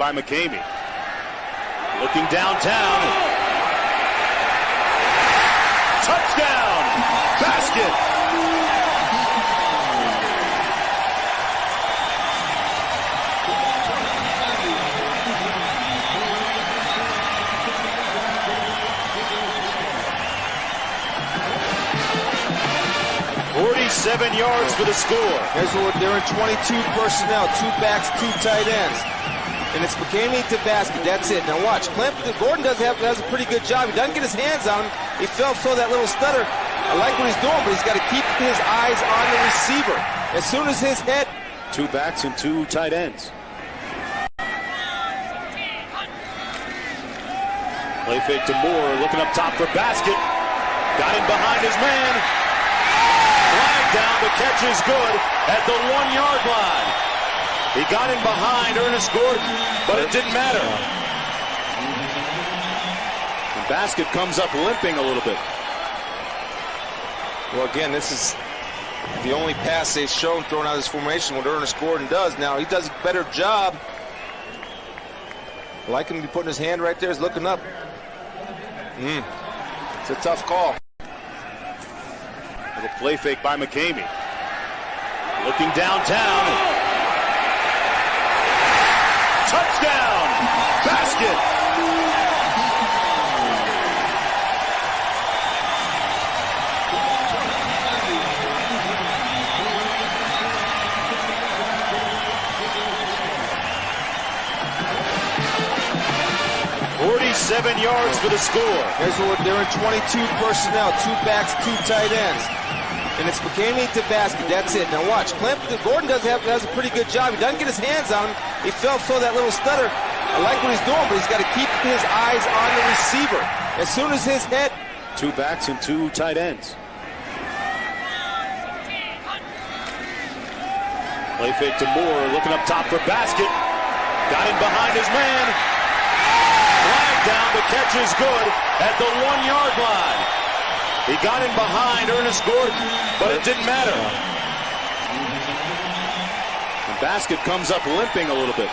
by McCamey. Looking downtown. Touchdown! Basket! 47 yards for the score. Here's what they're in 22 personnel, 2 backs, 2 tight ends. And it's McCamey to basket. That's it. Now watch. Gordon does a pretty good job. He doesn't get his hands on him. He fell that little stutter. I like what he's doing, but he's got to keep his eyes on the receiver. As soon as his head. 2 backs and 2 tight ends. Play fake to Moore, looking up top for basket. Got him behind his man. Flag down, the catch is good at the 1-yard line. He got him behind Ernest Gordon, but it didn't matter. The basket comes up limping a little bit. Well, again, this is the only pass they've shown throwing out of this formation, what Ernest Gordon does. Now, he does a better job. I like him to be putting his hand right there. He's looking up. It's a tough call. Little play fake by McCamey. Looking downtown. Touchdown! Basket! Seven yards for the score. Here's what they're in 22 personnel, 2 backs, 2 tight ends. And it's McCamey to basket. That's it. Now watch. Gordon does a pretty good job. He doesn't get his hands on him. He fell that little stutter. I like what he's doing, but he's got to keep his eyes on the receiver. As soon as his head. 2 backs and 2 tight ends. Play fake to Moore, looking up top for basket. Got him behind his man. Flag down, the catch is good at the 1-yard line. He got him behind Ernest Gordon, but it didn't matter. The basket comes up limping a little bit.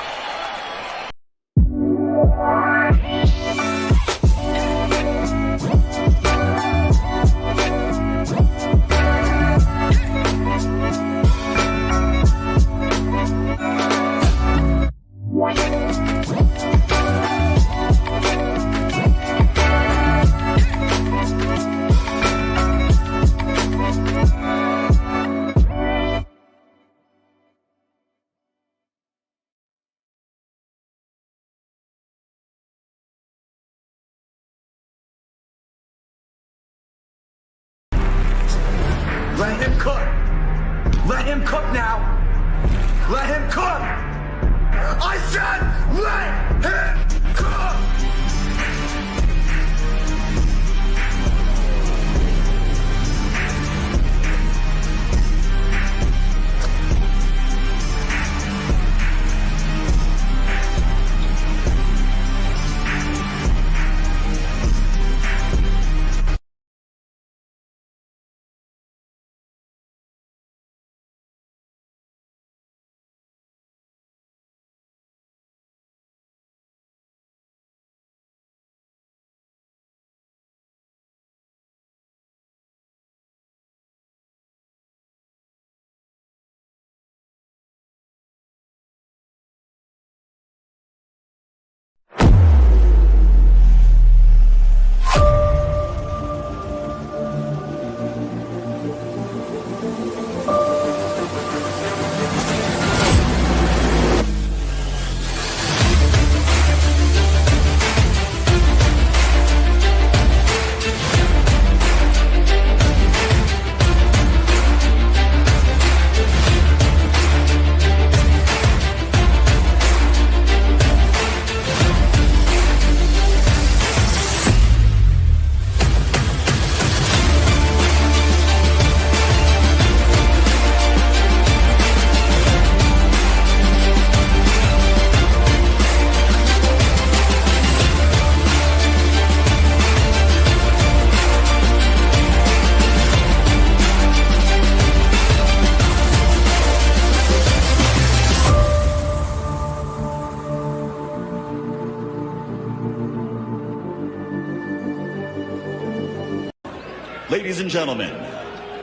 Ladies and gentlemen,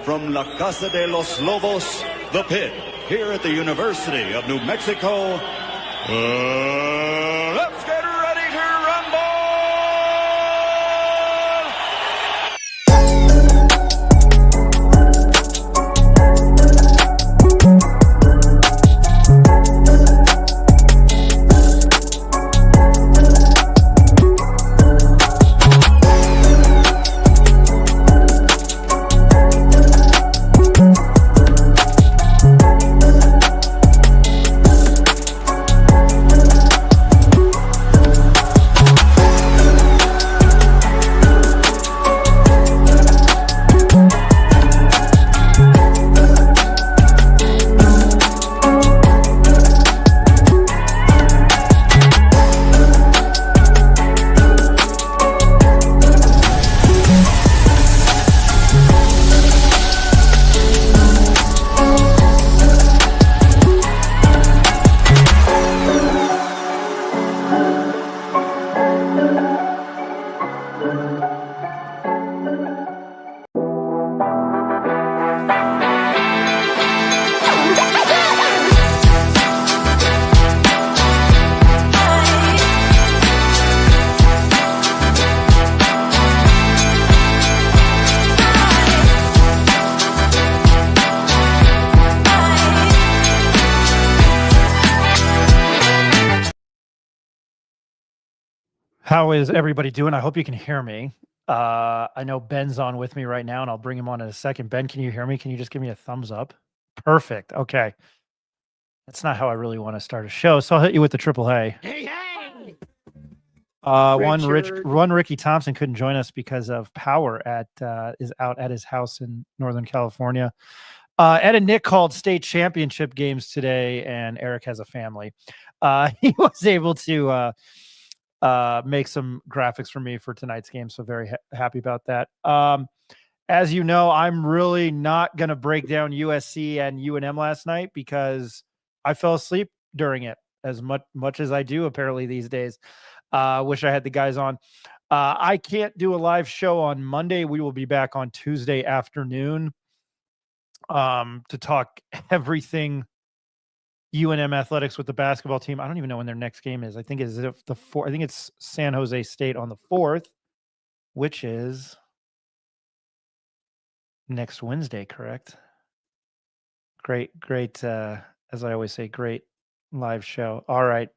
from La Casa de los Lobos, the pit, here at the University of New Mexico, let's get ready to rumble! How is everybody doing? I hope you can hear me. I know Ben's on with me right now, and I'll bring him on in a second. Ben, can you hear me? Can you just give me a thumbs up? Perfect. Okay. That's not how I really want to start a show, so I'll hit you with the triple hey. Hey, hey! One Ricky Thompson couldn't join us because of power is out at his house in Northern California. Ed and Nick called state championship games today, and Eric has a family. He was able to make some graphics for me for tonight's game, so very happy about that. As you know, I'm really not going to break down USC and UNM last night because I fell asleep during it as much as I do apparently these days. Wish I had the guys on. I can't do a live show on Monday. We will be back on Tuesday afternoon to talk everything UNM athletics with the basketball team. I don't even know when their next game is. I think it's San Jose State on the 4th, which is next Wednesday, correct? Great, as I always say, great live show. All right.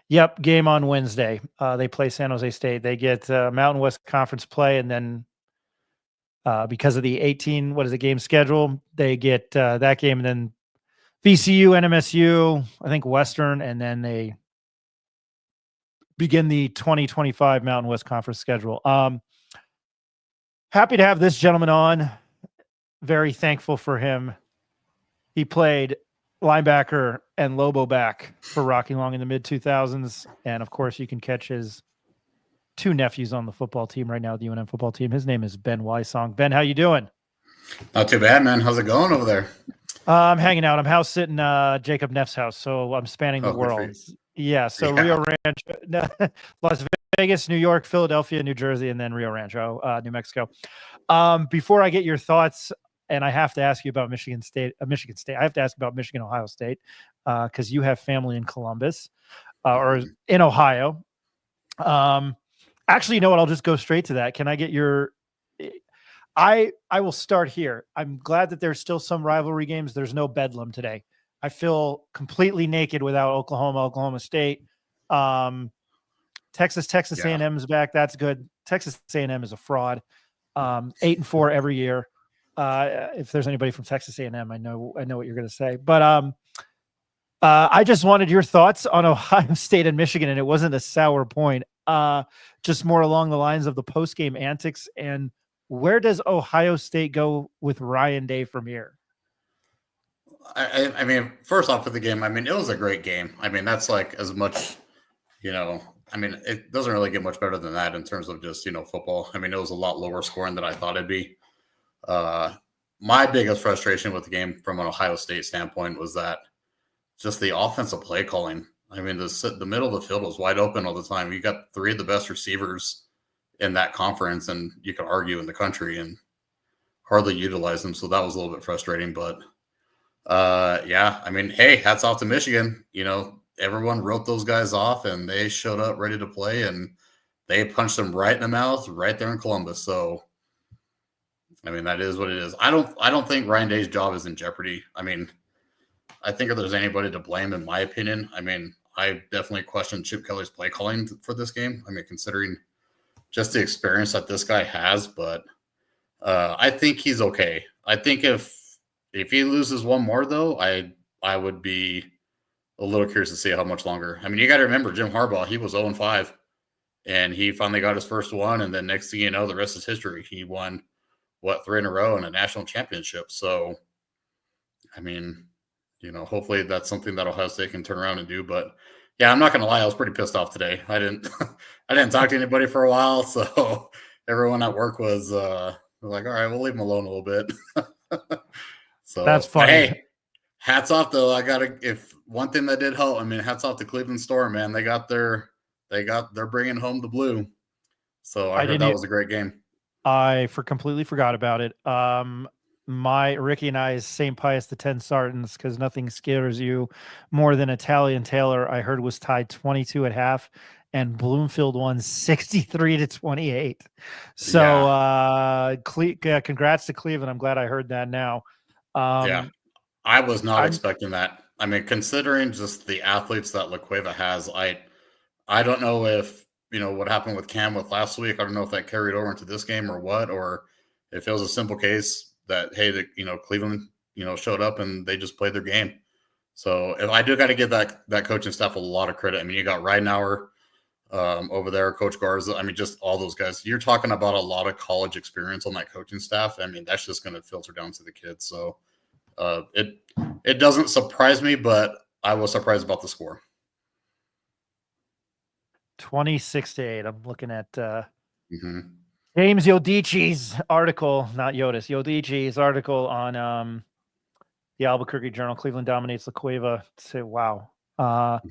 Yep, game on Wednesday. They play San Jose State. They get Mountain West Conference play, and then because of the 18, game schedule, they get that game, and then VCU, NMSU, I think Western, and then they begin the 2025 Mountain West Conference schedule. Happy to have this gentleman on. Very thankful for him. He played linebacker and Lobo back for Rocky Long in the mid-2000s, and of course you can catch his two nephews on the football team right now, the UNM football team. His name is Ben Wysong. Ben, how you doing? Not too bad, man. How's it going over there? I'm hanging out. I'm house sitting Jacob Neff's house, so I'm spanning the world. Yeah, so yeah. Rio Rancho, Las Vegas, New York, Philadelphia, New Jersey, and then Rio Rancho, New Mexico. Before I get your thoughts, and I have to ask you about Michigan State. I have to ask about Michigan, Ohio State, because you have family in Columbus or in Ohio. Actually, you know what? I'll just go straight to that. Can I get your I will start here. I'm glad that there's still some rivalry games. There's no Bedlam today. I feel completely naked without Oklahoma State. Texas A&M is back. That's good. Texas A&M is a fraud. 8-4 every year. If there's anybody from Texas A&M, I know what you're going to say. But I just wanted your thoughts on Ohio State and Michigan, and it wasn't a sour point. Just more along the lines of the post-game antics, and where does Ohio State go with Ryan Day from here? I mean, first off with the game, I mean, it was a great game. I mean, that's like as much, I mean, it doesn't really get much better than that in terms of just, football. I mean, it was a lot lower scoring than I thought it'd be. My biggest frustration with the game from an Ohio State standpoint was that just the offensive play calling. I mean, the middle of the field was wide open all the time. You got three of the best receivers in that conference, and you could argue in the country. And hardly utilized them, so that was a little bit frustrating. But yeah, I mean, hey, hats off to Michigan. You know, everyone wrote those guys off, and they showed up ready to play, and they punched them right in the mouth right there in Columbus. So, I mean, that is what it is. I don't think Ryan Day's job is in jeopardy. I mean, I think if there's anybody to blame, in my opinion, I mean, I definitely question Chip Kelly's play calling for this game. I mean, considering just the experience that this guy has, but I think he's okay. I think if he loses one more, though, I would be a little curious to see how much longer. I mean, you got to remember Jim Harbaugh. He was 0-5, and he finally got his first one, and then next thing you know, the rest is history. He won 3 in a row in a national championship. So, I mean, you know, hopefully that's something that Ohio State can turn around and do. But yeah, I'm not gonna lie, I was pretty pissed off today. I didn't talk to anybody for a while, so everyone at work was like, all right, we'll leave them alone a little bit. So That's funny. Hey, hats off though. If one thing that did help, I mean, hats off to Cleveland Storm, man. They're bringing home the blue. So I heard that was a great game. I completely forgot about it. My Ricky and I's St. Pius X Sartans, because nothing scares you more than Italian Taylor, I heard was tied 22 at half, and Bloomfield won 63-28. So congrats to Cleveland. I'm glad I heard that now. Yeah, I was not expecting that. I mean, considering just the athletes that La Cueva has, I don't know if, you know, what happened with Cam with last week. I don't know if that carried over into this game or what, or if it was a simple case that, hey, Cleveland, showed up and they just played their game. So if I do got to give that coaching staff a lot of credit. I mean, you got Ridenauer over there, Coach Garza. I mean, just all those guys. You're talking about a lot of college experience on that coaching staff. I mean, that's just going to filter down to the kids. So it doesn't surprise me, but I was surprised about the score. 26-8. I'm looking at James Yodici's article, not Yodis, Yodici's article on the Albuquerque Journal. Cleveland dominates La Cueva. Say, wow. 28-6.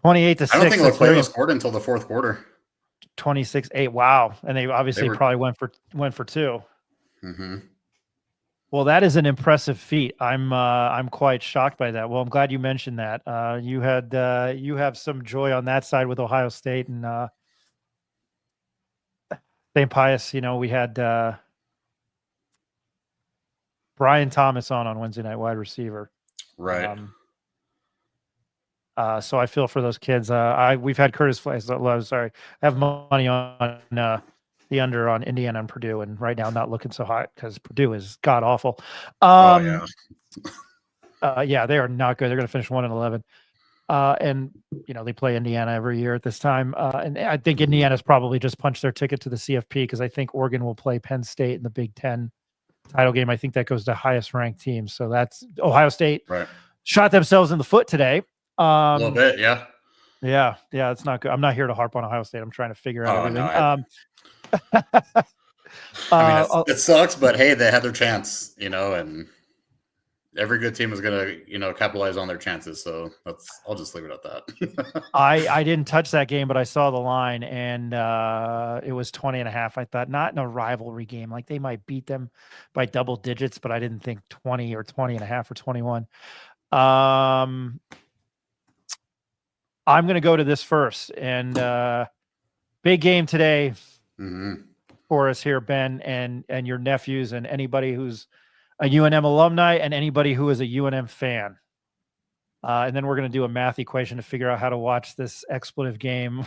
I don't think La Cueva scored until the fourth quarter. 26-8. Wow. And they obviously probably went for two. Mm-hmm. Well, that is an impressive feat. I'm quite shocked by that. Well, I'm glad you mentioned that. You have some joy on that side with Ohio State and St. Pius. You know, we had Brian Thomas on Wednesday night, wide receiver. Right. So I feel for those kids. We've had Curtis Flies. Sorry, I have money on the under on Indiana and Purdue, and right now not looking so hot because Purdue is god awful. Yeah, they are not good. They're going to finish 1-11, and they play Indiana every year at this time. And I think Indiana's probably just punched their ticket to the CFP because I think Oregon will play Penn State in the Big Ten title game. I think that goes to highest ranked teams. So that's Ohio State. Right. Shot themselves in the foot today. A little bit, yeah. Yeah, it's not good. I'm not here to harp on Ohio State. I'm trying to figure out everything. No, I mean, it sucks, but hey, they had their chance, and every good team is going to, capitalize on their chances. So I'll just leave it at that. I didn't touch that game, but I saw the line and it was 20.5. I thought not in a rivalry game, like they might beat them by double digits, but I didn't think 20 or 20.5 or 21. I'm going to go to this first, and big game today for us here, Ben, and your nephews and anybody who's a UNM alumni and anybody who is a UNM fan. And then we're going to do a math equation to figure out how to watch this expletive game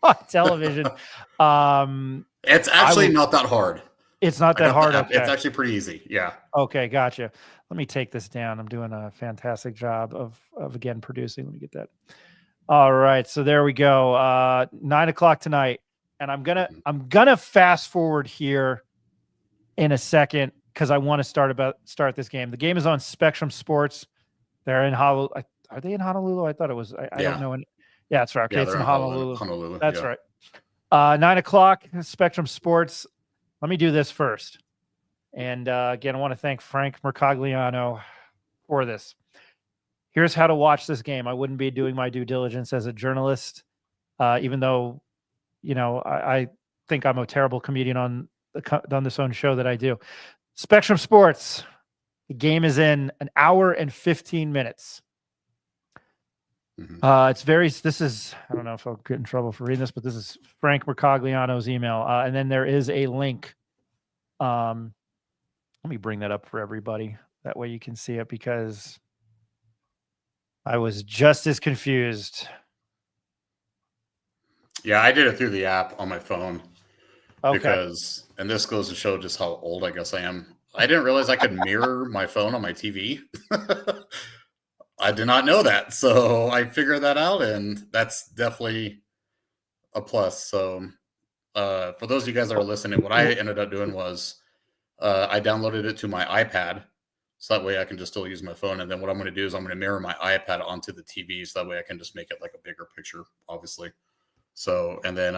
on television. It's actually not that hard. It's not that hard. Okay. It's actually pretty easy. Yeah. Okay. Gotcha. Let me take this down. I'm doing a fantastic job of again, producing. Let me get that. All right, so there we go. 9:00 tonight, and I'm gonna fast forward here in a second because I want to start this game. The game is on Spectrum Sports. They're in Honolulu. Are they in Honolulu? I thought it was. I don't know. Yeah, that's right. Okay, it's in Honolulu. That's right. 9:00, Spectrum Sports. Let me do this first, and again, I want to thank Frank Mercogliano for this. Here's how to watch this game. I wouldn't be doing my due diligence as a journalist, even though, I think I'm a terrible comedian on this own show that I do. Spectrum Sports. The game is in an hour and 15 minutes. This is, I don't know if I'll get in trouble for reading this, but this is Frank Mercogliano's email. And then there is a link. Let me bring that up for everybody. That way you can see it, because I was just as confused. Yeah, I did it through the app on my phone. Okay. Because, and this goes to show just how old I guess I am. I didn't realize I could mirror my phone on my TV. I did not know that. So I figured that out, and that's definitely a plus. So for those of you guys that are listening, what I ended up doing was I downloaded it to my iPad. So that way I can just still use my phone. And then what I'm going to do is I'm going to mirror my iPad onto the TV. So that way I can just make it like a bigger picture, obviously. So, and then,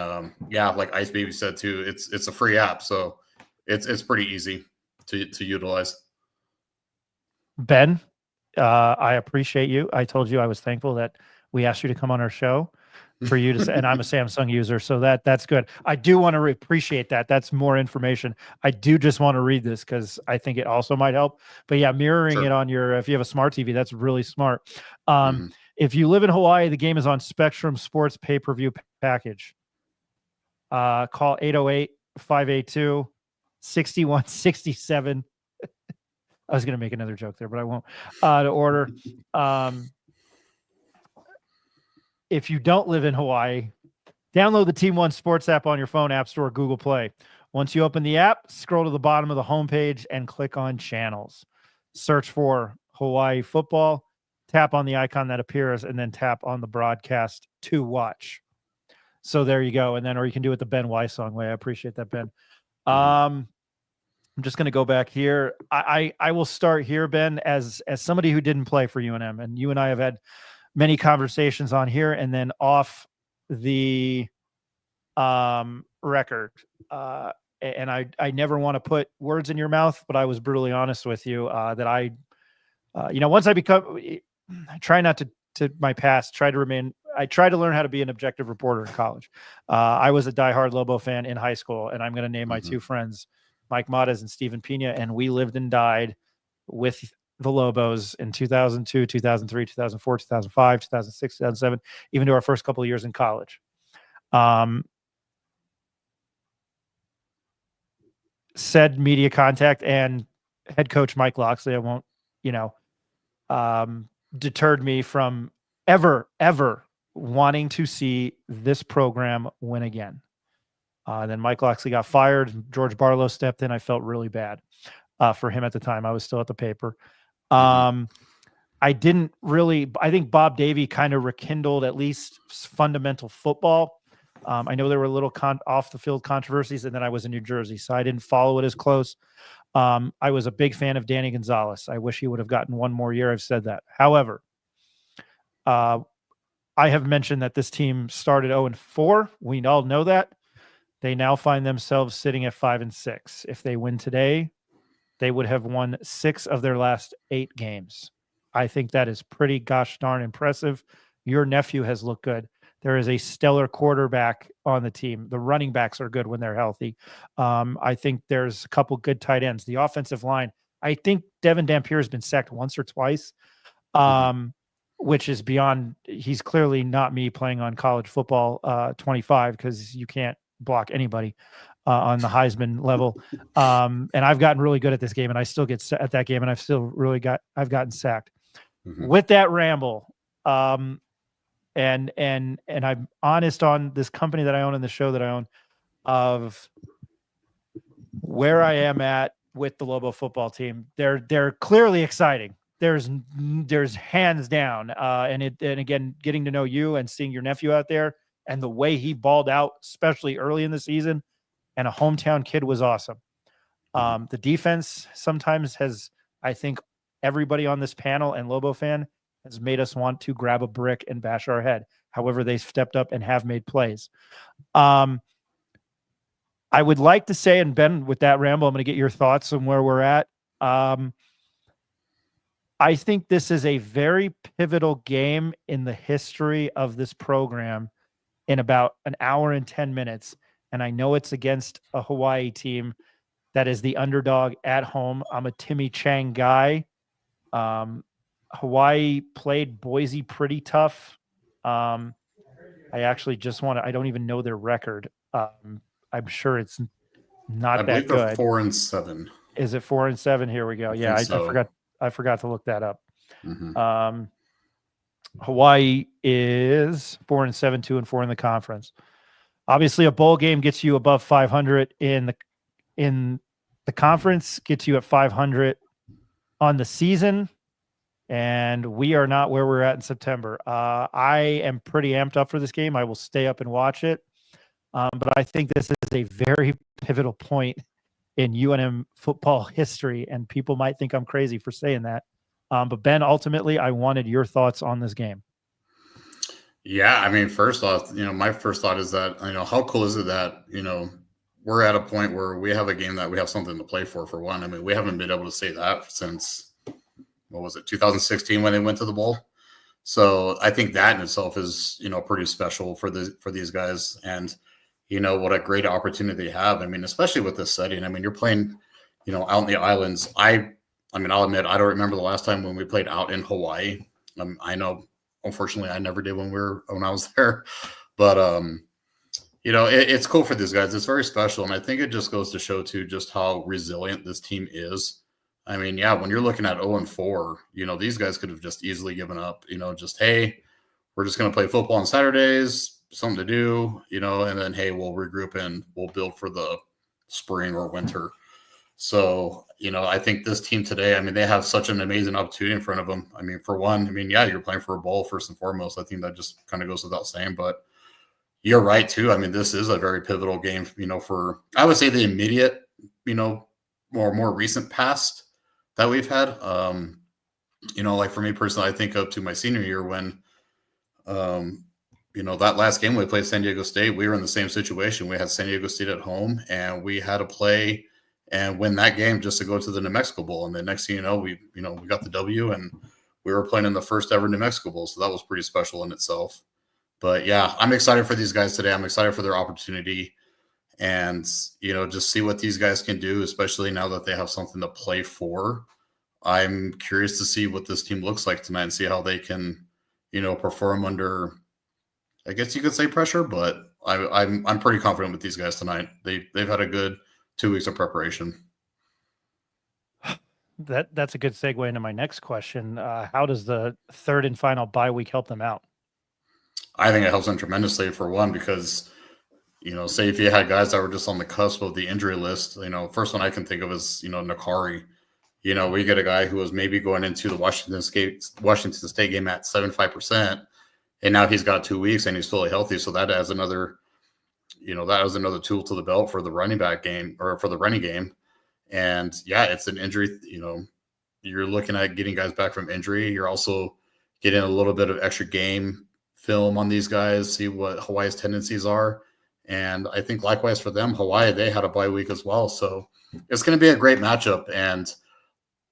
yeah, like Ice Baby said too, it's a free app. So it's pretty easy to utilize. Ben, I appreciate you. I told you I was thankful that we asked you to come on our show for you to say, and I'm a Samsung user, so that's good. I do want to appreciate that. That's more information. I do just want to read this because I think it also might help. But yeah, mirroring it on your, if you have a smart TV, that's really smart. If you live in Hawaii, the game is on Spectrum Sports pay-per-view package. Call 808-582-6167. I was going to make another joke there, but I won't. To order. If you don't live in Hawaii, download the Team One Sports app on your phone, App Store, Google Play. Once you open the app, scroll to the bottom of the homepage and click on channels. Search for Hawaii football, tap on the icon that appears, and then tap on the broadcast to watch. So there you go. And then, or you can do it the Ben Wysong way. I appreciate that, Ben. I'm just going to go back here. I will start here, Ben, as somebody who didn't play for UNM, and you and I have had many conversations on here and then off the record. And I never want to put words in your mouth, but I was brutally honest with you that I once I try not to my past, I try to learn how to be an objective reporter in college. I was a diehard Lobo fan in high school, and I'm going to name my two friends, Mike Matas and Steven Pena, and we lived and died with the Lobos in 2002, 2003, 2004, 2005, 2006, 2007, even to our first couple of years in college. Said media contact and head coach Mike Loxley, I won't, deterred me from ever wanting to see this program win again. Then Mike Loxley got fired. George Barlow stepped in. I felt really bad for him at the time. I was still at the paper. I think Bob Davie kind of rekindled at least fundamental football. I know there were little off the field controversies, and then I was in New Jersey, so I didn't follow it as close. I was a big fan of Danny Gonzalez. I wish he would have gotten one more year. I've said that. However, I have mentioned that this team started 0-4. We all know that. They now find themselves sitting at 5-6. If they win today, they would have won 6 of their last 8 games. I think that is pretty gosh darn impressive. Your nephew has looked good. There is a stellar quarterback on the team. The running backs are good when they're healthy. I think there's a couple good tight ends. The offensive line, I think Devin Dampier has been sacked once or twice, which is beyond. He's clearly not me playing on college football 25, because you can't block anybody on the Heisman level. And I've gotten really good at this game, and I still get at that game, and I've gotten sacked. With that ramble, and I'm honest on this company that I own and the show that I own, of where I am at with the Lobo football team. They're clearly exciting. There's hands down. And again, getting to know you and seeing your nephew out there and the way he balled out, especially early in the season, and a hometown kid, was awesome. The defense sometimes has, I think, everybody on this panel and Lobo fan has made us want to grab a brick and bash our head. However, they stepped up and have made plays. I would like to say, and Ben, with that ramble, I'm going to get your thoughts on where we're at. I think this is a very pivotal game in the history of this program in about an hour and 10 minutes. and I know it's against a Hawaii team that is the underdog at home. I'm a Timmy Chang guy. Hawaii played Boise pretty tough. I actually I don't even know their record. I'm sure it's not I that believe they're good. 4-7. Is it 4-7? Here we go. Yeah, I forgot to look that up. Mm-hmm. Hawaii is 4-7, 2-4 in the conference. Obviously, a bowl game gets you above 500 in the conference, gets you at 500 on the season, and we are not where we're at in September. I am pretty amped up for this game. I will stay up and watch it, but I think this is a very pivotal point in UNM football history, and people might think I'm crazy for saying that. But Ben, ultimately, I wanted your thoughts on this game. Yeah, I mean, first off, my first thought is that, how cool is it that, we're at a point where we have a game that we have something to play for one. I mean, we haven't been able to say that since, 2016 when they went to the bowl. So I think that in itself is, pretty special for these guys. And, what a great opportunity they have. I mean, especially with this setting. I mean, you're playing, out in the islands. I'll admit, I don't remember the last time when we played out in Hawaii. I know, unfortunately, I never did when I was there, but it's cool for these guys. It's very special, and I think it just goes to show too just how resilient this team is. I mean, yeah, when you're looking at 0-4, these guys could have just easily given up. Just hey, we're just going to play football on Saturdays, something to do, and then hey, we'll regroup and we'll build for the spring or winter. So, I think this team today, I mean, they have such an amazing opportunity in front of them. I mean, for one, yeah, you're playing for a bowl first and foremost. I think that just kind of goes without saying, but you're right too. I mean, this is a very pivotal game, for, I would say the immediate, more recent past that we've had. Like for me personally, I think up to my senior year when, that last game we played San Diego State, we were in the same situation. We had San Diego State at home and we had to play and win that game just to go to the New Mexico Bowl. And the next thing you know, we got the W and we were playing in the first ever New Mexico Bowl. So that was pretty special in itself. But yeah, I'm excited for these guys today. I'm excited for their opportunity and, just see what these guys can do, especially now that they have something to play for. I'm curious to see what this team looks like tonight and see how they can, perform under, I guess you could say, pressure, but I'm pretty confident with these guys tonight. They've had a good 2 weeks of preparation. That's a good segue into my next question. How does the third and final bye week help them out? I think it helps them tremendously for one, because, say if you had guys that were just on the cusp of the injury list, first one I can think of is, Nakari. We get a guy who was maybe going into the Washington State game at 75%, and now he's got 2 weeks and he's fully healthy. So that adds another, another tool to the belt for the running back game or for the running game. And yeah, it's an injury. You're looking at getting guys back from injury. You're also getting a little bit of extra game film on these guys, see what Hawaii's tendencies are. And I think likewise for them, Hawaii, they had a bye week as well. So it's going to be a great matchup. And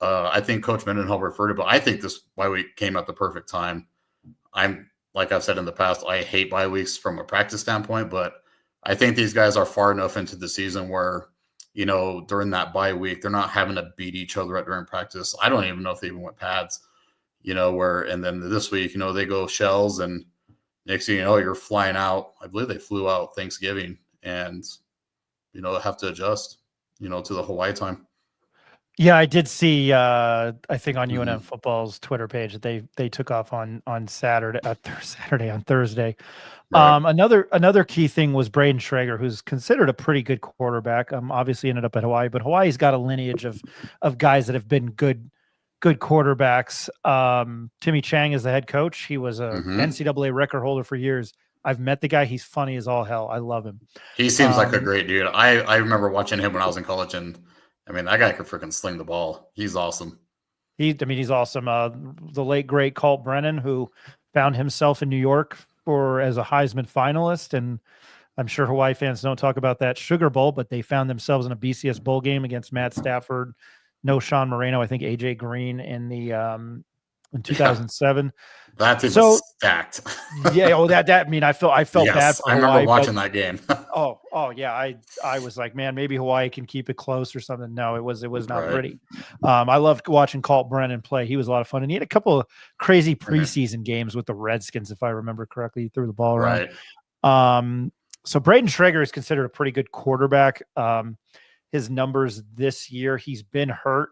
I think Coach Mendenhall referred to it, but I think this bye week came at the perfect time. Like I've said in the past, I hate bye weeks from a practice standpoint, but I think these guys are far enough into the season where, during that bye week, they're not having to beat each other up during practice. I don't even know if they even went pads, and then this week, they go shells and next thing you know, you're flying out. I believe they flew out Thanksgiving and, have to adjust, to the Hawaii time. Yeah, I did see. I think on UNM football's Twitter page that they took off on Saturday, on Thursday. Right. Another key thing was Braden Schrager, who's considered a pretty good quarterback. Obviously ended up at Hawaii, but Hawaii's got a lineage of guys that have been good quarterbacks. Timmy Chang is the head coach. He was a NCAA record holder for years. I've met the guy. He's funny as all hell. I love him. He seems like a great dude. I remember watching him when I was in college, and I mean, that guy could freaking sling the ball. He's awesome. He's awesome. The late, great Colt Brennan, who found himself in New York as a Heisman finalist. And I'm sure Hawaii fans don't talk about that Sugar Bowl, but they found themselves in a BCS bowl game against Matt Stafford, no Sean Moreno, I think AJ Green in in 2007. That team So was stacked. yeah, I mean, I felt bad for I Hawaii. remember watching that game. Oh yeah, I was like, man, maybe Hawaii can keep it close or something. No, it was not Right. pretty. I loved watching Colt Brennan play. He was a lot of fun, and he had a couple of crazy preseason games with the Redskins, if I remember correctly. He threw the ball around. Right. So Braden Traeger is considered a pretty good quarterback. His numbers this year, he's been hurt.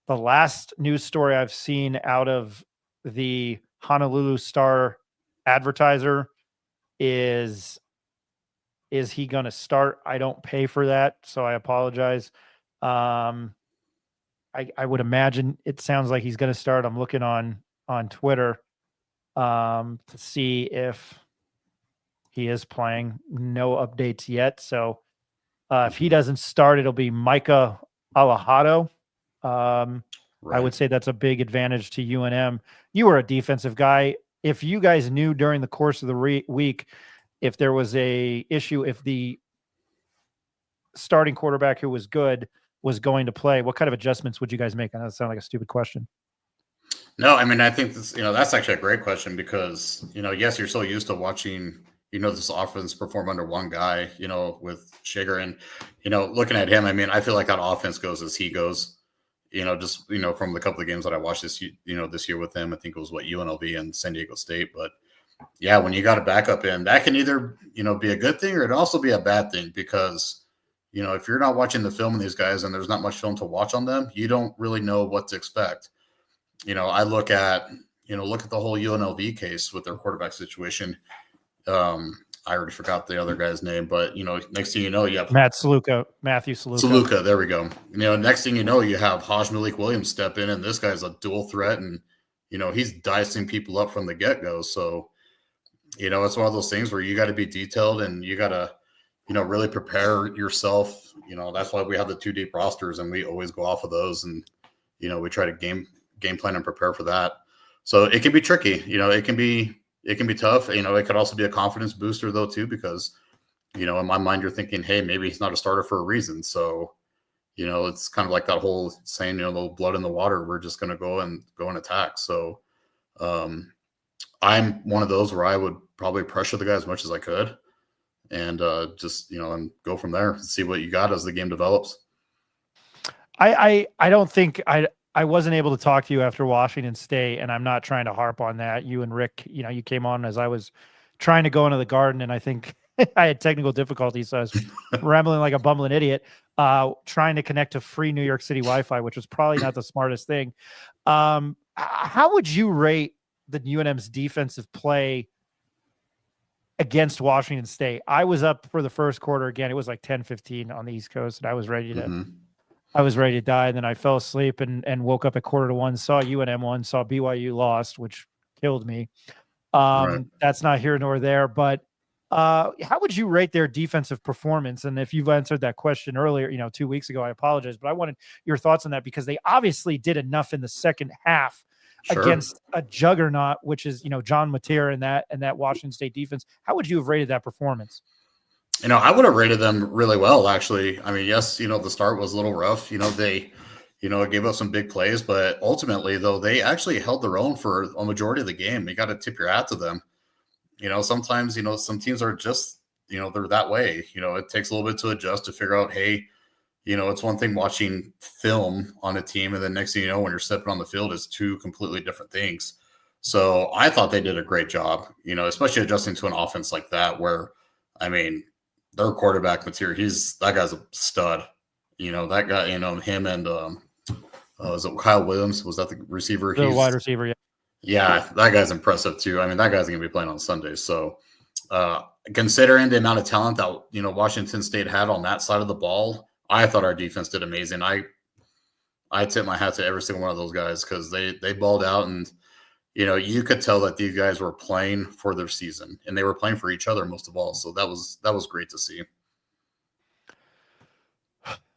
The last news story I've seen out of the Honolulu Star Advertiser is he going to start? I don't pay for that, so I apologize. I would imagine it sounds like he's going to start. I'm looking on Twitter to see if he is playing. No updates yet. So if he doesn't start, it'll be Micah Alejado. I would say that's a big advantage to UNM. You were a defensive guy. If you guys knew during the course of the week if there was a issue, if the starting quarterback who was good was going to play, what kind of adjustments would you guys make? I know that sounds like a stupid question. No, I mean, I think this, that's actually a great question because, yes, you're so used to watching, this offense perform under one guy, with Shiger and, looking at him. I mean, I feel like that offense goes as he goes, just, from the couple of games that I watched this year with him. I think it was UNLV and San Diego State. But yeah, when you got a backup in, that can either, be a good thing or it also be a bad thing because, if you're not watching the film of these guys and there's not much film to watch on them, you don't really know what to expect. I look at the whole UNLV case with their quarterback situation. I already forgot the other guy's name, but next thing you know, you have Matthew Saluka. Saluka, there we go. Next thing you know, you have Haj Malik Williams step in, and this guy's a dual threat, and he's dicing people up from the get-go. So, it's one of those things where you got to be detailed and you got to, really prepare yourself. That's why we have the 2 deep rosters, and we always go off of those, and we try to game plan and prepare for that. So it can be tricky. It can be tough. It could also be a confidence booster though too, because, in my mind, you're thinking, hey, maybe he's not a starter for a reason. So, it's kind of like that whole saying, the blood in the water, we're just going to go and attack. So I'm one of those where I would probably pressure the guy as much as I could and just, and go from there and see what you got as the game develops. I don't think I wasn't able to talk to you after Washington State, and I'm not trying to harp on that. You and Rick, you came on as I was trying to go into the Garden, and I think I had technical difficulties, so I was rambling like a bumbling idiot, trying to connect to free New York City Wi-Fi, which was probably not the smartest thing. How would you rate the UNM's defensive play against Washington State? I was up for the first quarter again. It was like 10-15 on the East Coast, and I was ready to die. And then I fell asleep and woke up at 1:45, saw UNM won, saw BYU lost, which killed me. Right. That's not here nor there, but how would you rate their defensive performance? And if you've answered that question earlier, 2 weeks ago, I apologize, but I wanted your thoughts on that because they obviously did enough in the second half against a juggernaut, which is, John Mateer and that Washington State defense. How would you have rated that performance? I would have rated them really well, actually. I mean, yes, the start was a little rough. They, it gave up some big plays, but ultimately, though, they actually held their own for a majority of the game. You got to tip your hat to them. Sometimes, some teams are just, they're that way. It takes a little bit to adjust to figure out, hey, it's one thing watching film on a team, and the next thing you know, when you're stepping on the field, is 2 completely different things. So I thought they did a great job, especially adjusting to an offense like that, where, I mean, their quarterback material, that guy's a stud. That guy, him and was it Kyle Williams? Was that the receiver? The wide receiver, yeah. Yeah, that guy's impressive too. I mean, that guy's gonna be playing on Sundays. So considering the amount of talent that Washington State had on that side of the ball, I thought our defense did amazing. I tip my hat to every single one of those guys because they balled out, and you could tell that these guys were playing for their season, and they were playing for each other most of all. So that was great to see.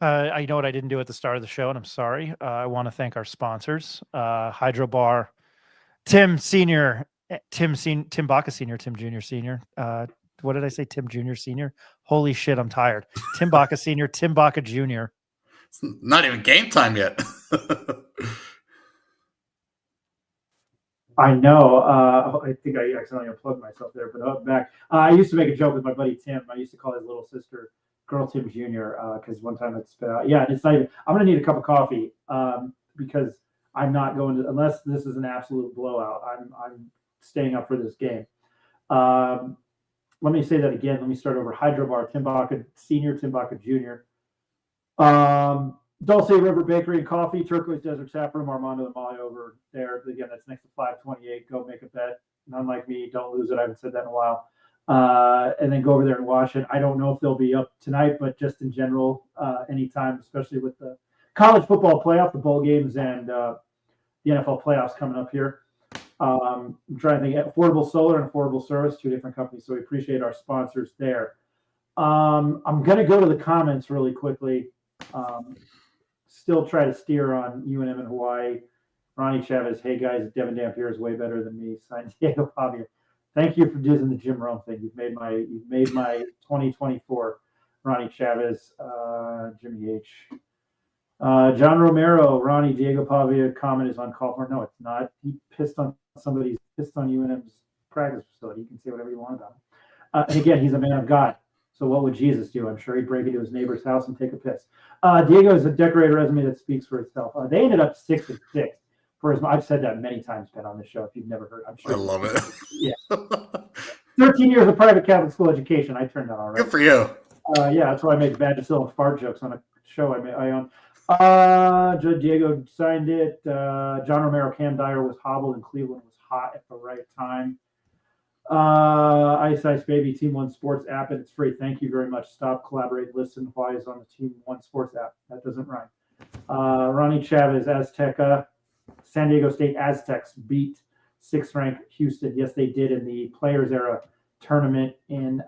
I know what I didn't do at the start of the show, and I'm sorry. I want to thank our sponsors, Hydro Bar, Tim Senior, Tim Baca Senior, Tim Junior Senior. What did I say? Tim Junior Senior. Holy shit, I'm tired. Tim Baca Senior, Tim Baca Junior. It's not even game time yet. I know. I think I accidentally unplugged myself there, but back. I used to make a joke with my buddy Tim. I used to call his little sister Girl Tim Jr. Because one time it spit out. Yeah, it's not even. I'm gonna need a cup of coffee because I'm not going to unless this is an absolute blowout. I'm staying up for this game. Let me say that again. Let me start over. Hydro Bar, Tim Baca Senior, Tim Baca Jr. Dulce River Bakery and Coffee, Turquoise Desert Tap Room, Armando and Molly over there. Again, that's next to 528. Go make a bet. None like me. Don't lose it. I haven't said that in a while. And then go over there and watch it. I don't know if they'll be up tonight, but just in general, anytime, especially with the college football playoff, the bowl games, and the NFL playoffs coming up here. I'm trying to think. Affordable Solar and Affordable Service, two different companies. So we appreciate our sponsors there. I'm going to go to the comments really quickly. Still try to steer on UNM in Hawaii. Ronnie Chavez, hey guys, Devin Dampier is way better than me. San Diego Javier. Thank you for doing the Jim Rome thing. You've made my 2024. Ronnie Chavez, Jimmy H. John Romero, Ronnie, Diego Pavia comment is on call for. No, it's not. He pissed on UNM's practice facility. You can say whatever you want about him. And again, he's a man of God. So what would Jesus do? I'm sure he'd break into his neighbor's house and take a piss. Diego is a decorated resume that speaks for itself. They ended up 6-6 for his. I've said that many times, Ben, on this show. If you've never heard, I'm sure. I love it. Yeah. 13 years of private Catholic school education. I turned out all right. Good for you. Yeah, that's why I make Vagisil and fart jokes on a show I own. Diego signed it. John Romero, Cam Dyer was hobbled and Cleveland was hot at the right time. Ice Baby, Team One Sports app, and it's free. Thank you very much. Stop, collaborate, listen. Why is on the Team One Sports app? That doesn't rhyme. Ronnie Chavez, Azteca, San Diego State Aztecs beat 6th ranked Houston. Yes, they did in the Players Era tournament in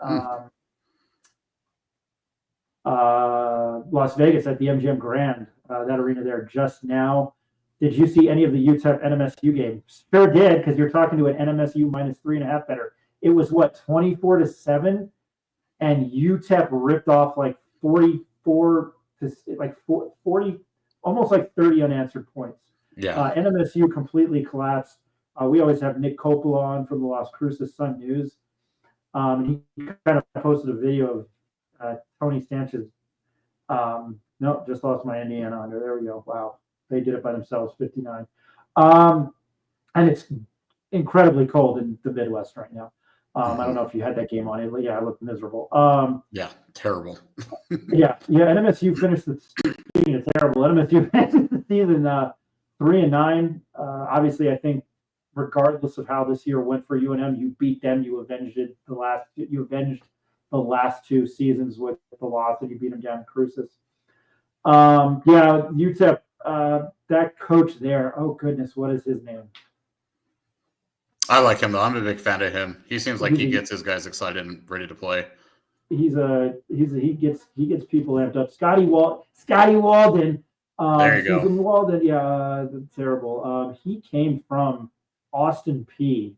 Las Vegas at the MGM Grand, that arena there just now. Did you see any of the UTEP NMSU game? Sure did, because you're talking to an NMSU minus 3.5 better. It was what, 24-7, and UTEP ripped off like 44 to like 40, almost like 30 unanswered points. Yeah. NMSU completely collapsed. We always have Nick Coppola on from the Las Cruces Sun News. He kind of posted a video of Tony Sanchez. Nope, just lost my Indiana under. There we go. Wow. They did it by themselves, 59. And it's incredibly cold in the Midwest right now. I don't know if you had that game on it. Yeah, I looked miserable. Yeah, terrible. yeah. NMSU finished speaking of terrible. NMSU finished the season 3-9. Obviously, I think regardless of how this year went for UNM, you beat them. You avenged the last two seasons with the loss, and you beat them down in Cruces. UTEP. That coach there, oh goodness, what is his name? I like him though. I'm a big fan of him. He seems like he gets his guys excited and ready to play. He gets people amped up. Scotty Walden. There you go. Susan Walden, yeah, terrible. He came from Austin P.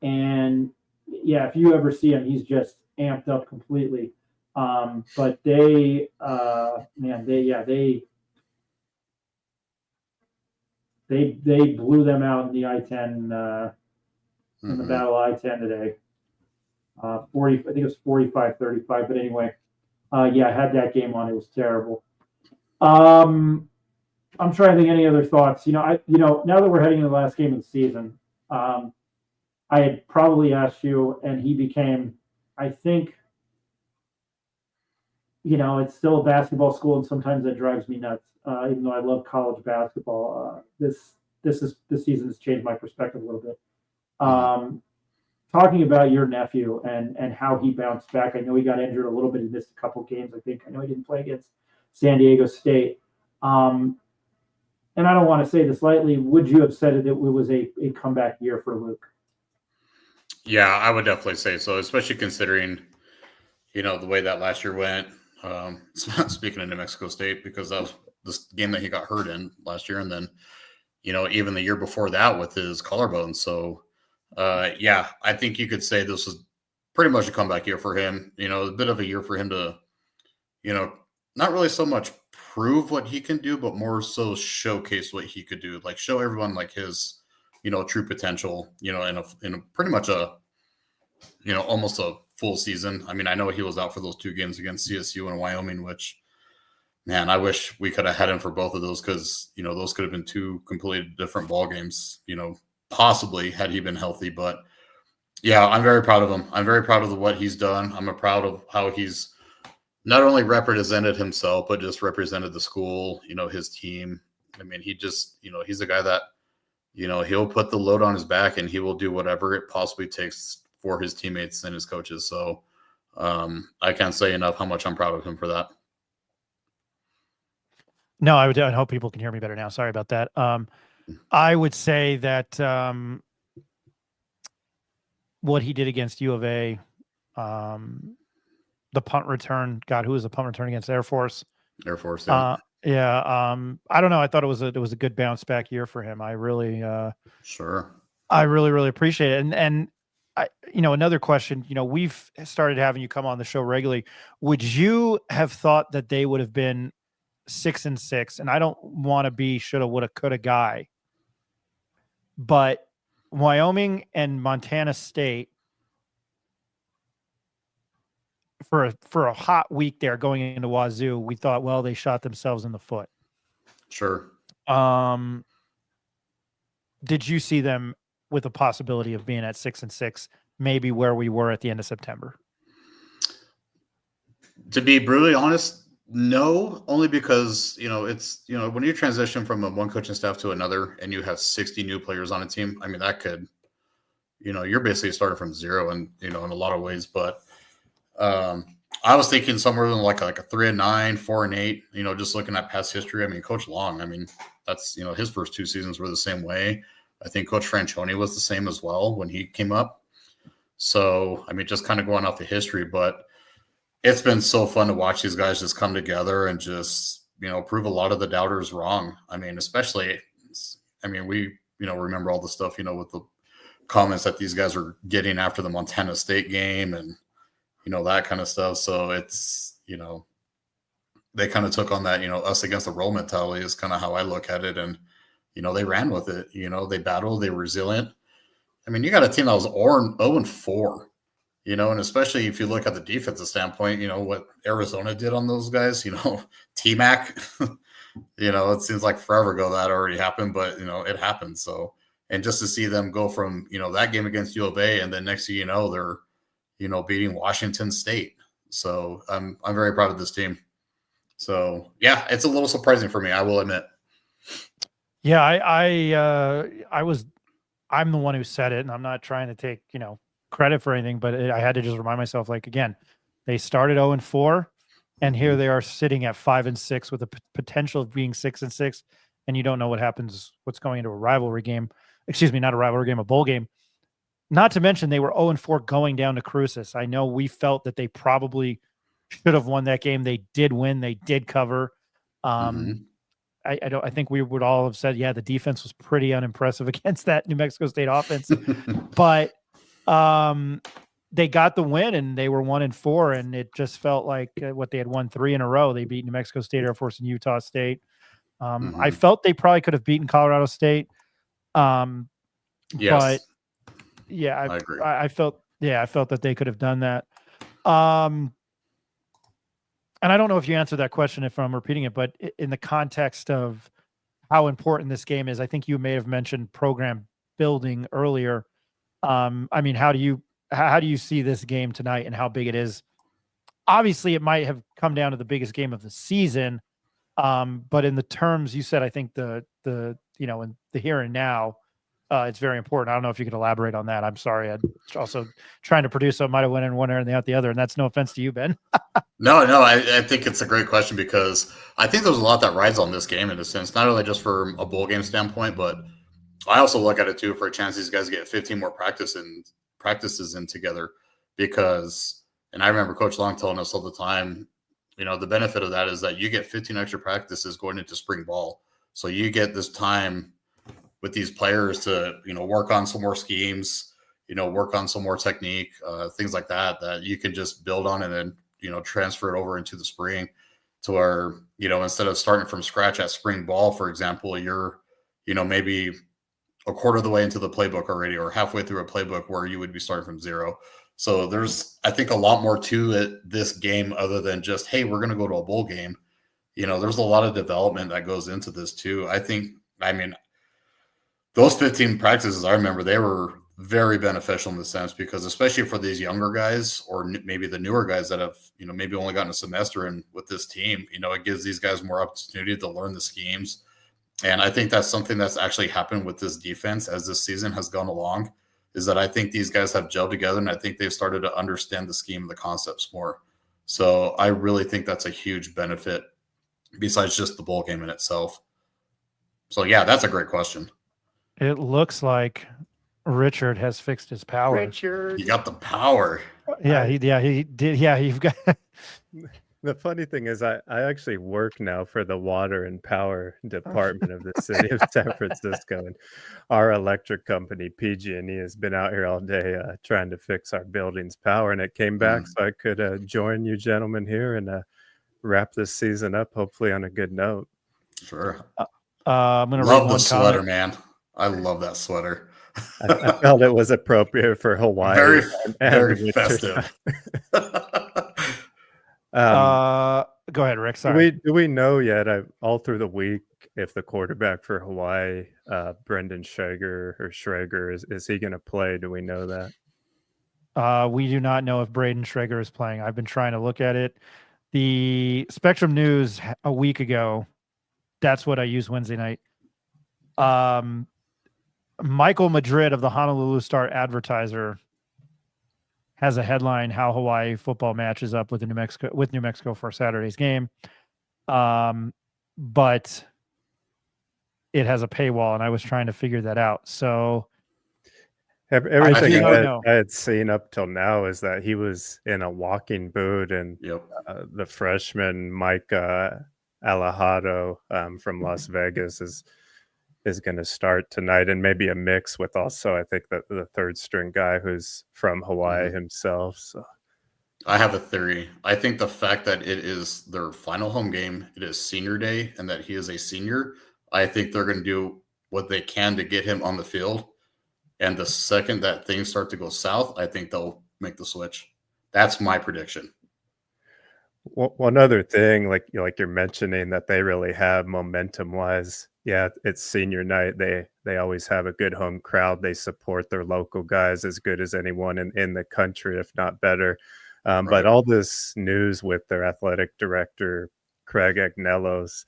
And yeah, if you ever see him, he's just amped up completely. But they blew them out in the I-10 in the Battle I-10 today. 40, I think it was 45-35. But anyway, I had that game on. It was terrible. I'm trying to think any other thoughts. Now that we're heading into the last game of the season, I had probably asked you, and he became, I think, it's still a basketball school, and sometimes that drives me nuts. Even though I love college basketball, this season has changed my perspective a little bit. Talking about your nephew and how he bounced back. I know he got injured a little bit. He missed a couple games. I know he didn't play against San Diego State. And I don't want to say this lightly. Would you have said that it was a comeback year for Luke? Yeah, I would definitely say so, especially considering, the way that last year went. Speaking of New Mexico State, because that was this game that he got hurt in last year, and then even the year before that with his collarbone. So I think you could say this was pretty much a comeback year for him. A bit of a year for him to not really so much prove what he can do, but more so showcase what he could do, like show everyone like his true potential, in a pretty much almost a full season. I mean, I know he was out for those 2 games against CSU and Wyoming, which, man, I wish we could have had him for both of those because, those could have been 2 completely different ball games, possibly had he been healthy. But yeah, I'm very proud of him. I'm very proud of what he's done. I'm proud of how he's not only represented himself, but just represented the school, his team. I mean, he just, he's a guy that, he'll put the load on his back and he will do whatever it possibly takes for his teammates and his coaches. So I can't say enough how much I'm proud of him for that. No, I hope people can hear me better now. Sorry about that. I would say that what he did against U of A, the punt return, God, who was the punt return against Air Force? Air Force. Yeah. I don't know. I thought it was a good bounce back year for him. I really, sure. I really appreciate it. And I, another question, we've started having you come on the show regularly. Would you have thought that they would have been 6-6? And I don't want to be shoulda, woulda, coulda guy, but Wyoming and Montana State for a hot week there going into Wazoo, we thought, well, they shot themselves in the foot. Sure. Did you see them with a possibility of being at 6-6, maybe where we were at the end of September? To be brutally honest, no, only because, it's, when you transition from one coaching staff to another and you have 60 new players on a team, I mean, that could, you're basically starting from zero and, in a lot of ways, but I was thinking somewhere in like a 3-9, 4-8, just looking at past history. I mean, Coach Long, I mean, that's, his first 2 seasons were the same way. I think Coach Franchione was the same as well when he came up. So, I mean, just kind of going off the history, but it's been so fun to watch these guys just come together and just, prove a lot of the doubters wrong. I mean, especially, we, remember all the stuff, with the comments that these guys were getting after the Montana State game and, that kind of stuff. So it's, they kind of took on that, us against the world mentality is kind of how I look at it. And, they ran with it, they battled, they were resilient. I mean, you got a team that was 0-4, and especially if you look at the defensive standpoint, what Arizona did on those guys, T-Mac, it seems like forever ago that already happened, but, it happened. So, and just to see them go from, that game against U of A and then next thing they're, beating Washington State. So I'm very proud of this team. So yeah, it's a little surprising for me, I will admit. Yeah, I'm the one who said it, and I'm not trying to take, credit for anything, but I had to just remind myself, like, again, they started 0-4 and here they are sitting at 5-6 with a potential of being 6-6. And you don't know what happens, what's going into a rivalry game. Excuse me, not a rivalry game, a bowl game. Not to mention they were 0-4 going down to Cruces. I know we felt that they probably should have won that game. They did win. They did cover. I think we would all have said, yeah, the defense was pretty unimpressive against that New Mexico State offense, but they got the win and they were 1-4, and it just felt like what they had won 3 in a row. They beat New Mexico State, Air Force, and Utah State. I felt they probably could have beaten Colorado State. Yes. But yeah, I agree. I felt that they could have done that. And I don't know if you answered that question if I'm repeating it, but in the context of how important this game is, I think you may have mentioned program building earlier. I mean, how do you see this game tonight and how big it is? Obviously, it might have come down to the biggest game of the season, but in the terms you said, I think in the here and now, it's very important. I don't know if you could elaborate on that. I'm sorry. I'm also trying to produce, so I might have went in one ear and out the other, and that's no offense to you, Ben. No, I think it's a great question because I think there's a lot that rides on this game in a sense, not only just for a bowl game standpoint, but I also look at it too for a chance these guys get 15 more practices in together because, and I remember Coach Long telling us all the time, the benefit of that is that you get 15 extra practices going into spring ball. So you get this time with these players to, work on some more schemes, work on some more technique, things like that you can just build on and then, transfer it over into the spring to where, instead of starting from scratch at spring ball, for example, you're, maybe a quarter of the way into the playbook already, or halfway through a playbook where you would be starting from zero. So there's, I think, a lot more to it, this game, other than just, hey, we're going to go to a bowl game. There's a lot of development that goes into this too. I mean, those 15 practices, I remember, they were very beneficial in the sense, because especially for these younger guys, or maybe the newer guys that have, maybe only gotten a semester in with this team, it gives these guys more opportunity to learn the schemes. And I think that's something that's actually happened with this defense as this season has gone along, is that I think these guys have gelled together, and I think they've started to understand the scheme and the concepts more. So I really think that's a huge benefit besides just the bowl game in itself. So yeah, that's a great question. It looks like Richard has fixed his power. Richard, You got the power. Yeah, he did. Yeah, you've got. the funny thing is, I actually work now for the water and power department of the city of San Francisco, and our electric company PG&E has been out here all day trying to fix our building's power, and it came back so I could join you gentlemen here and wrap this season up, hopefully on a good note. Sure. I'm gonna love read the one sweater, comment. man. I love that sweater. I felt it was appropriate for Hawaii. Very, and very winter. festive. Go ahead, Rick. Sorry. Do we know yet, all through the week, if the quarterback for Hawaii, Brendan Schrager, is he going to play? Do we know that? We do not know if Braden Schrager is playing. I've been trying to look at it. The Spectrum News a week ago, that's what I used Wednesday night. Michael Madrid of the Honolulu Star Advertiser has a headline: how Hawaii football matches up with New Mexico for Saturday's game. But it has a paywall, and I was trying to figure that out. So everything I had seen up till now is that he was in a walking boot, and the freshman Mike Alejado from Las Vegas is going to start tonight, and maybe a mix with also, I think, that the third string guy who's from Hawaii himself. So I have a theory. I think the fact that it is their final home game, it is senior day, and that he is a senior, I think they're going to do what they can to get him on the field. And the second that things start to go south, I think they'll make the switch. That's my prediction. One other thing, like you're mentioning, that they really have momentum-wise. Yeah, it's senior night. They always have a good home crowd. They support their local guys as good as anyone in the country, if not better. Right. But all this news with their athletic director, Craig Agnellos,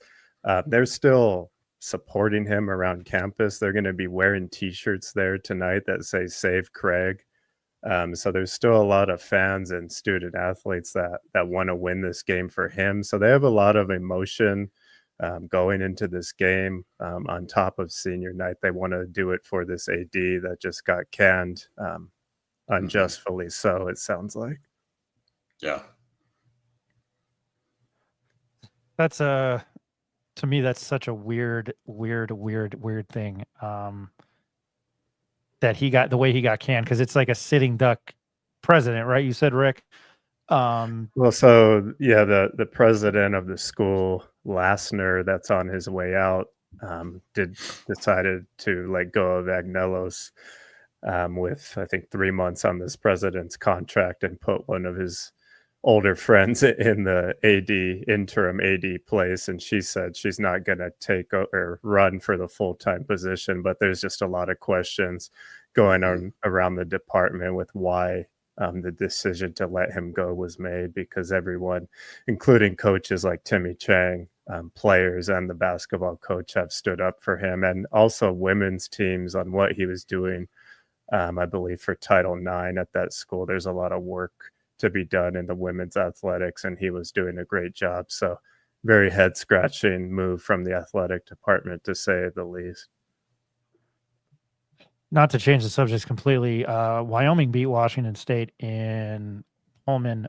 they're still supporting him around campus. They're going to be wearing T-shirts there tonight that say "Save Craig." So there's still a lot of fans and student athletes that want to win this game for him. So they have a lot of emotion going into this game. On top of senior night, they want to do it for this AD that just got canned unjustly. So it sounds like. Yeah. That's to me, that's such a weird thing. That he got the way he got canned, because it's like a sitting duck president, right? You said, Rick. Well, so yeah, the president of the school, Lassner, that's on his way out, decided to let go of Agnellos with, I think, 3 months on this president's contract, and put one of his older friends in the interim AD place. And she said she's not going to take or run for the full-time position, but there's just a lot of questions going on around the department with why the decision to let him go was made, because everyone, including coaches like Timmy Chang, players and the basketball coach, have stood up for him, and also women's teams on what he was doing. I believe for Title IX at that school, there's a lot of work to be done in the women's athletics, and he was doing a great job. So very head scratching move from the athletic department, to say the least. Not to change the subject completely, Wyoming beat Washington State in Pullman,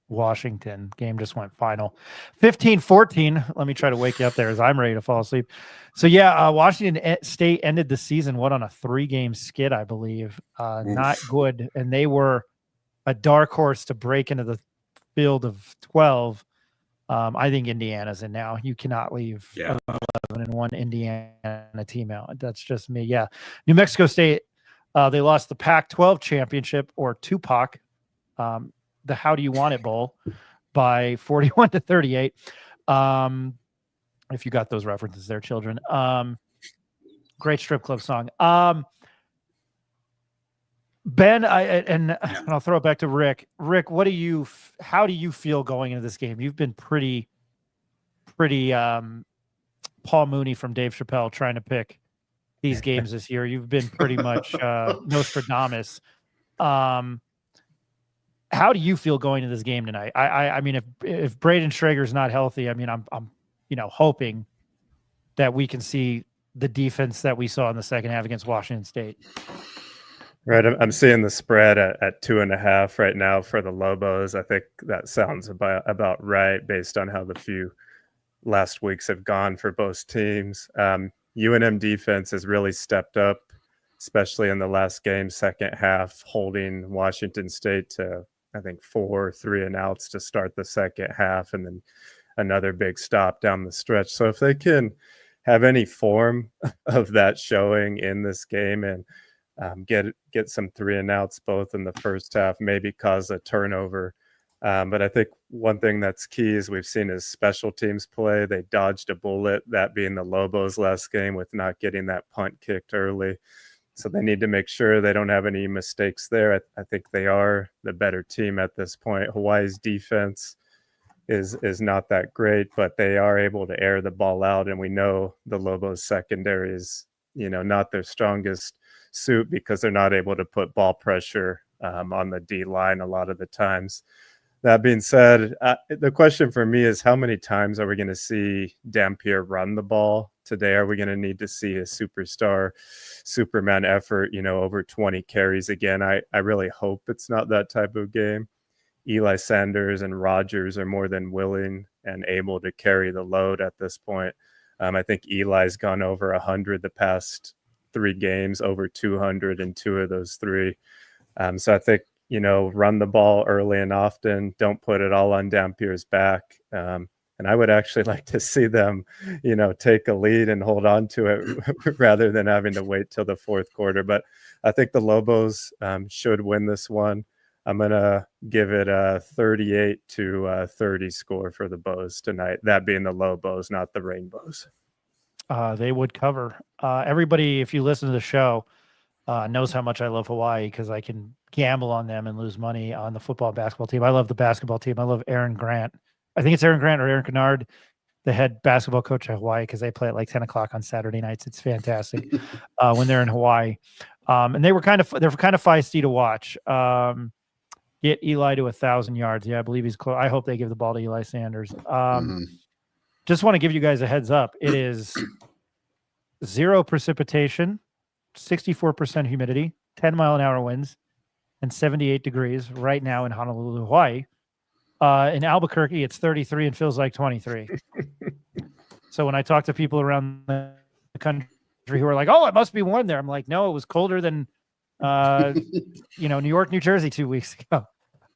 Washington. Game just went final 15-14. Let me try to wake you up there as I'm ready to fall asleep. So yeah, Washington State ended the season on a 3-game skid, I believe. Not good, and they were a dark horse to break into the field of 12. I think Indiana's in now. You cannot leave Yeah. 11-1 Indiana team out. That's just me. Yeah. New Mexico State, they lost the Pac-12 championship, or Tupac, the How Do You Want It Bowl, by 41-38. If you got those references there, children. Great strip club song. Ben, and I'll throw it back to Rick. Rick, how do you feel going into this game? You've been pretty Paul Mooney from Dave Chappelle trying to pick these games this year. You've been pretty much Nostradamus. How do you feel going into this game tonight? I mean, if Braden Schrager's not healthy, I mean, I'm hoping that we can see the defense that we saw in the second half against Washington State. Right. I'm seeing the spread at 2.5 right now for the Lobos. I think that sounds about right based on how the few last weeks have gone for both teams. UNM defense has really stepped up, especially in the last game, second half, holding Washington State to, I think, 4 3-and-outs to start the second half, and then another big stop down the stretch. So if they can have any form of that showing in this game and get some 3-and-outs both in the first half, maybe cause a turnover. But I think one thing that's key is we've seen his special teams play. They dodged a bullet, that being the Lobos last game, with not getting that punt kicked early. So they need to make sure they don't have any mistakes there. I think they are the better team at this point. Hawaii's defense is not that great, but they are able to air the ball out. And we know the Lobos secondary is, not their strongest suit because they're not able to put ball pressure on the D line a lot of the times. That being said, the question for me is, how many times are we going to see Dampier run the ball today? Are we going to need to see a Superman effort, over 20 carries again? I really hope it's not that type of game. Eli Sanders and Rogers are more than willing and able to carry the load at this point. I think Eli's gone over 100 the past 3 games, over 200 in 2 of those 3. So I think, run the ball early and often. Don't put it all on Dampier's back. And I would actually like to see them, take a lead and hold on to it rather than having to wait till the fourth quarter. But I think the Lobos should win this one. I'm going to give it a 38-30 score for the Bows tonight, that being the Lobos, not the Rainbows. They would cover. Everybody, if you listen to the show, knows how much I love Hawaii because I can gamble on them and lose money on the football and basketball team. I love the basketball team. I love Aaron Grant. I think it's Aaron Grant or Aaron Kennard, the head basketball coach at Hawaii, because they play at like 10 o'clock on Saturday nights. It's fantastic when they're in Hawaii. And they're kind of feisty to watch. Get Eli to 1,000 yards. Yeah, I believe he's close. I hope they give the ball to Eli Sanders. Just want to give you guys a heads up. It is 0 precipitation, 64% humidity, 10-mile-an-hour winds, and 78 degrees right now in Honolulu, Hawaii. In Albuquerque, it's 33 and feels like 23. So when I talk to people around the country who are like, "Oh, it must be warm there," I'm like, "No, it was colder than New York, New Jersey 2 weeks ago."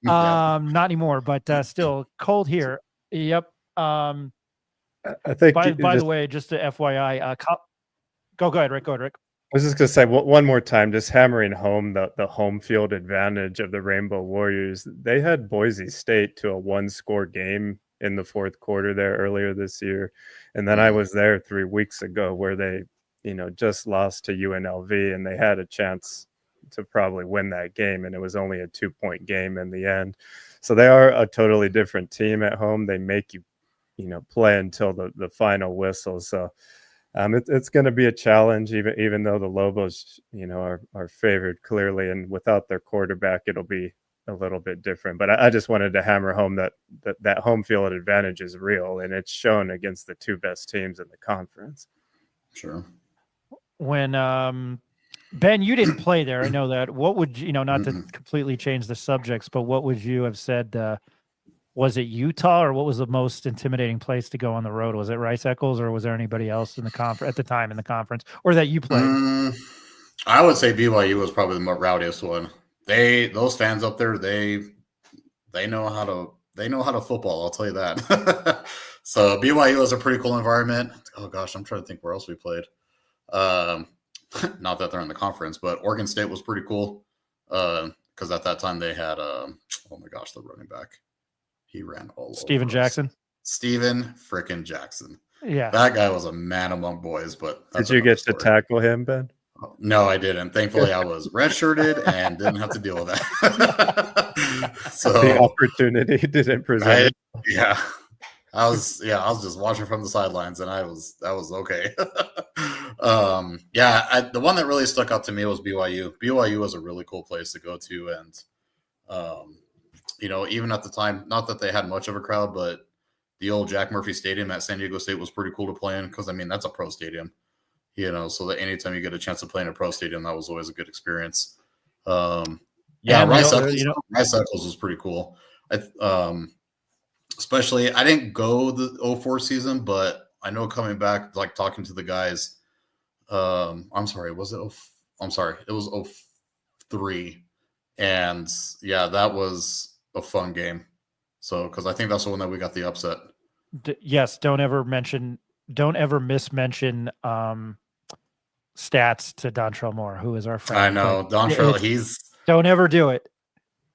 Not anymore, but still cold here. Yep. I think. By the way, just to FYI, go ahead, Rick. Go ahead, Rick. I was just going to say one more time, just hammering home the home field advantage of the Rainbow Warriors. They had Boise State to a 1-score game in the fourth quarter there earlier this year. And then I was there 3 weeks ago where they, just lost to UNLV, and they had a chance to probably win that game. And it was only a 2-point game in the end. So they are a totally different team at home. They make you, play until the final whistle. So it's going to be a challenge, even though the Lobos, are favored clearly, and without their quarterback, it'll be a little bit different. But I just wanted to hammer home that home field advantage is real, and it's shown against the 2 best teams in the conference. Sure. When Ben, you didn't play there, I know that. What would not to completely change the subjects, but what would you have said? Was it Utah, or what was the most intimidating place to go on the road? Was it Rice Eccles, or was there anybody else in the conference at the time in the conference, or that you played? I would say BYU was probably the more rowdiest one. Those fans up there, they know how to they know how to football. I'll tell you that. So BYU was a pretty cool environment. Oh gosh, I'm trying to think where else we played. Not that they're in the conference, but Oregon State was pretty cool. Because at that time they had, oh my gosh, the running back. He ran all Steven Jackson. Steven frickin' Jackson. Yeah. That guy was a man among boys, but did you get to tackle him, Ben? No, I didn't. Thankfully, I was redshirted and didn't have to deal with that. So the opportunity didn't present. Yeah. I was just watching from the sidelines, and that was okay. The one that really stuck out to me was BYU. BYU was a really cool place to go to, and even at the time, not that they had much of a crowd, but the old Jack Murphy Stadium at San Diego State was pretty cool to play in because that's a pro stadium, so that anytime you get a chance to play in a pro stadium, that was always a good experience. Rice Eccles was pretty cool. Especially, I didn't go the 04 season, but I know coming back, like talking to the guys, I'm sorry, was it? I'm sorry, it was 03. And yeah, that was a fun game. So, because I think that's the one that we got the upset. Yes, don't ever mismention stats to Dontrell Moore, who is our friend. I know Dontrell. Don't ever do it.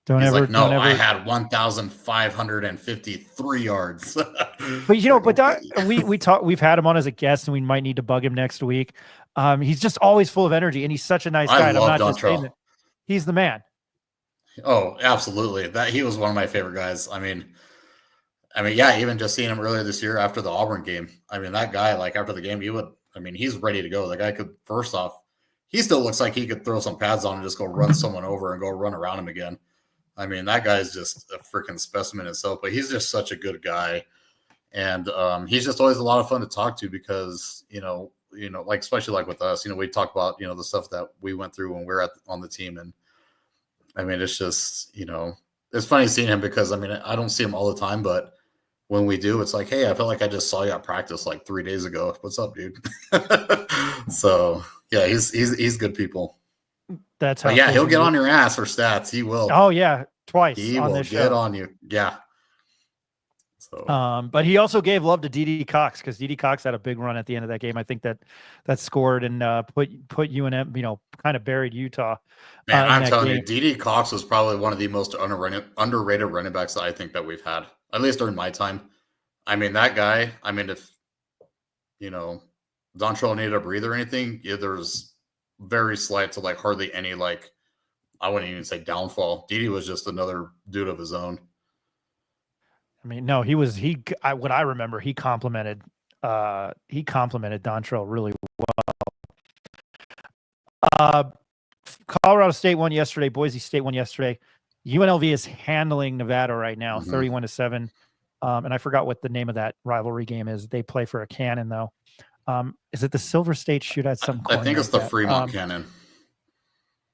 I had 1,553 yards. But we've had him on as a guest, and we might need to bug him next week. He's just always full of energy, and he's such a nice guy. I love Dontrell. He's the man. Oh, absolutely. He was one of my favorite guys. I mean, yeah, even just seeing him earlier this year after the Auburn game. That guy, like after the game, he's ready to go. The guy could, first off, he still looks like he could throw some pads on and just go run someone over and go run around him again. That guy's just a freaking specimen himself, but he's just such a good guy. And he's just always a lot of fun to talk to because, like, especially like with us, we talk about, the stuff that we went through when we're on the team. And it's just, it's funny seeing him because, I don't see him all the time, but when we do, it's like, hey, I feel like I just saw you at practice like 3 days ago. What's up, dude? So yeah, he's good people. That's how. Yeah, he'll get on your ass for stats. He will. Oh yeah, twice. He will get on you. Yeah. So. But he also gave love to D.D. Cox because D.D. Cox had a big run at the end of that game. I think that scored and put UNM, kind of buried Utah. Man, I'm telling you, D.D. Cox was probably one of the most underrated running backs that I think that we've had, at least during my time. That guy. If Dontrell needed a breather or anything, there's very slight to like hardly any I wouldn't even say downfall. D.D. was just another dude of his own. No, what I remember, he complimented Dontrell really well. Colorado State won yesterday. Boise State won yesterday. UNLV is handling Nevada right now, 31-7. And I forgot what the name of that rivalry game is. They play for a cannon though. Is it the Silver State Shootout? I think it's the Fremont Cannon.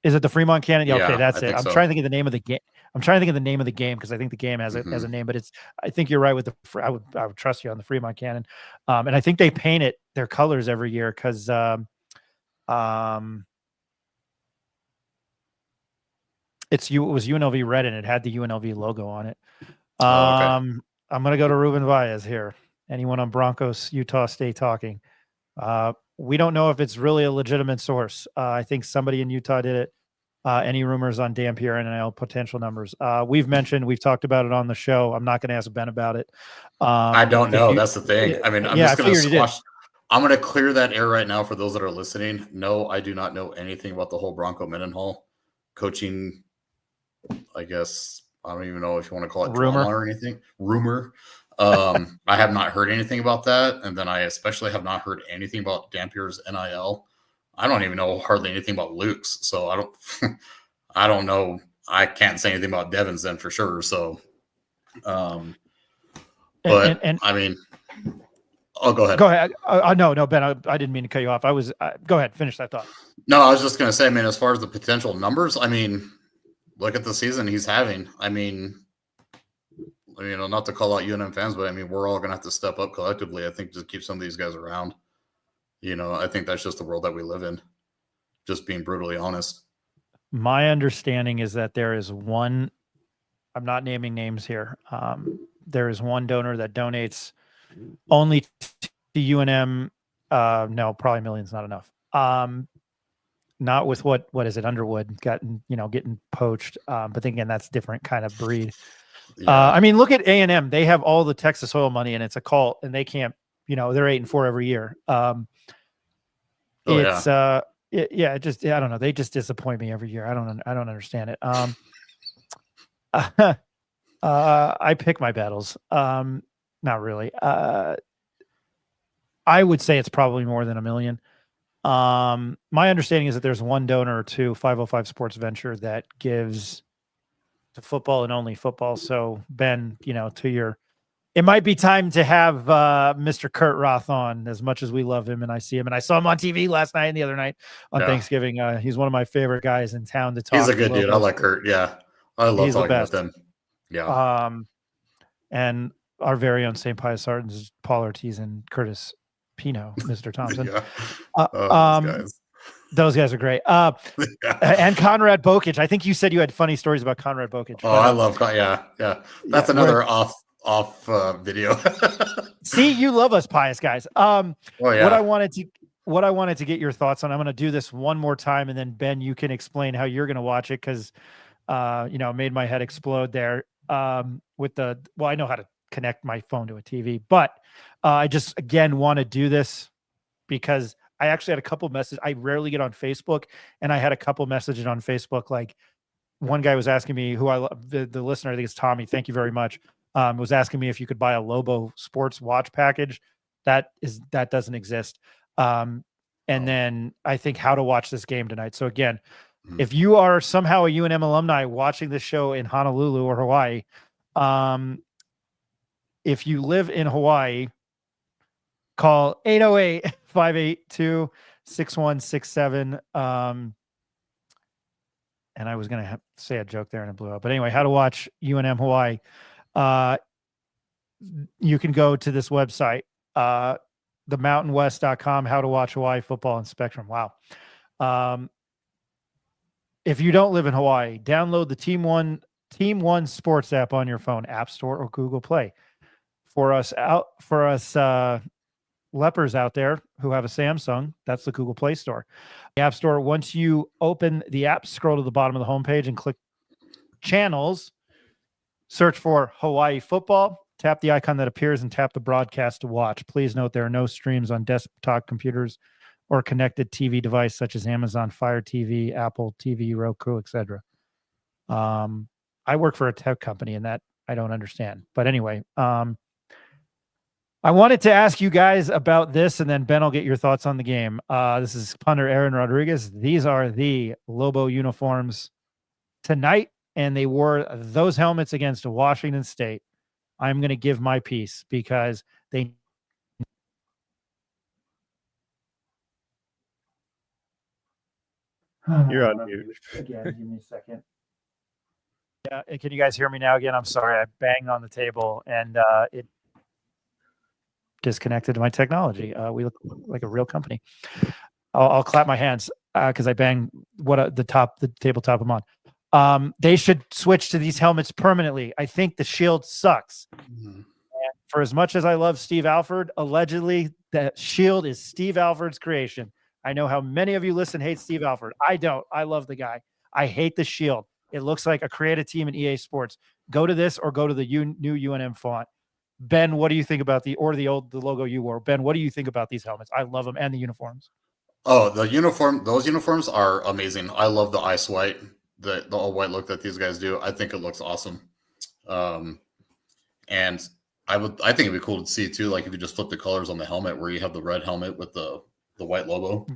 Is it the Fremont Cannon? Yeah, okay, Yeah, that's I it. think I'm so. trying to think of the name of the game. Because I think the game has a name, but I think you're right with I would trust you on the Fremont Cannon. And I think they paint it their colors every year because it was UNLV red and it had the UNLV logo on it. Okay. I'm gonna go to Ruben Baez here. Anyone on Broncos Utah State talking? We don't know if it's really a legitimate source. I think somebody in Utah did it. Any rumors on Dampier and NIL potential numbers? We've talked about it on the show. I'm not going to ask Ben about it. I don't know. That's the thing. I'm just going to squash. I'm going to clear that air right now for those that are listening. No, I do not know anything about the whole Bronco Mendenhall coaching. I guess I don't even know if you want to call it rumor or anything. Rumor. I have not heard anything about that, and then I especially have not heard anything about Dampier's NIL. I don't even know hardly anything about Luke's, so I don't know. I can't say anything about Devin's then for sure. So, oh, go ahead. Go ahead. No, Ben, I didn't mean to cut you off. Go ahead, finish that thought. No, I was just going to say, as far as the potential numbers, look at the season he's having. Not to call out UNM fans, but we're all going to have to step up collectively, I think, to keep some of these guys around. I think that's just the world that we live in, just being brutally honest. My understanding is that there is one I'm not naming names here. There is one donor that donates only to UNM. No, probably millions, not enough. Not with what is it? Underwood getting poached. But then again, that's different kind of breed. Yeah. I mean, look at A&M. They have all the Texas oil money, and it's a cult, and they can't. They're 8-4 every year. I don't know. They just disappoint me every year. I don't understand it. I pick my battles. Not really. I would say it's probably more than $1 million. My understanding is that there's one donor to 505 Sports Venture that gives to football and only football. So Ben, it might be time to have Mr. Kurt Roth on, as much as we love him and I see him. And I saw him on TV last night and the other night on Thanksgiving. He's one of my favorite guys in town to talk. He's a good dude. I like Kurt. Yeah. I love talking with him. Yeah. And our very own St. Pius Sartans, Paul Ortiz and Curtis Pino, Mr. Thompson. Those guys are great. And Conrad Bokic. I think you said you had funny stories about Conrad Bokic. Oh, I love. Yeah. That's another off video. See, you love us Pius guys. What I wanted to get your thoughts on. I'm going to do this one more time, and then Ben, you can explain how you're going to watch it, because made my head explode there. I know how to connect my phone to a TV, but I just again want to do this because I actually had a couple messages. I rarely get on Facebook, and I had a couple messages on Facebook. Like, one guy was asking me, who I love, the listener, I think it's Tommy. Thank you very much. Was asking me if you could buy a Lobo Sports watch package. That doesn't exist. Then I think how to watch this game tonight. So again, if you are somehow a UNM alumni watching this show in Honolulu or Hawaii, if you live in Hawaii, call 808-582-6167. And I was going to say a joke there and it blew up. But anyway, how to watch UNM Hawaii. You can go to this website, themountainwest.com, how to watch Hawaii football and Spectrum. Wow. If you don't live in Hawaii, download the Team One Sports app on your phone, App Store or Google Play. For us lepers out there who have a Samsung, that's the Google Play Store. The App Store, once you open the app, scroll to the bottom of the homepage and click channels, search for Hawaii football, tap the icon that appears and tap the broadcast to watch. Please note there are no streams on desktop computers or connected TV device such as Amazon Fire TV, Apple TV, Roku, etc. I work for a tech company and that I don't understand. But anyway, I wanted to ask you guys about this, and then Ben will get your thoughts on the game. This is punter Aaron Rodriguez. These are the Lobo uniforms tonight, and they wore those helmets against Washington State. I'm going to give my piece because they... You're on mute. Again, give me a second. Yeah, can you guys hear me now again? I'm sorry. I banged on the table, and it disconnected to my technology. We look like a real company. I'll clap my hands because I banged the tabletop I'm on. They should switch to these helmets permanently. I think the shield sucks. Mm-hmm. And for as much as I love Steve Alford, allegedly the shield is Steve Alford's creation. I know how many of you hate Steve Alford. I don't. I love the guy. I hate the shield. It looks like a creative team in EA Sports. Go to this or go to the new UNM font. Ben, what do you think about the logo you wore? Ben, what do you think about these helmets? I love them, and the uniforms. Oh, those uniforms are amazing. I love the ice white, the all white look that these guys do. I think it looks awesome. And I think it'd be cool to see too, like if you just flip the colors on the helmet where you have the red helmet with the white logo.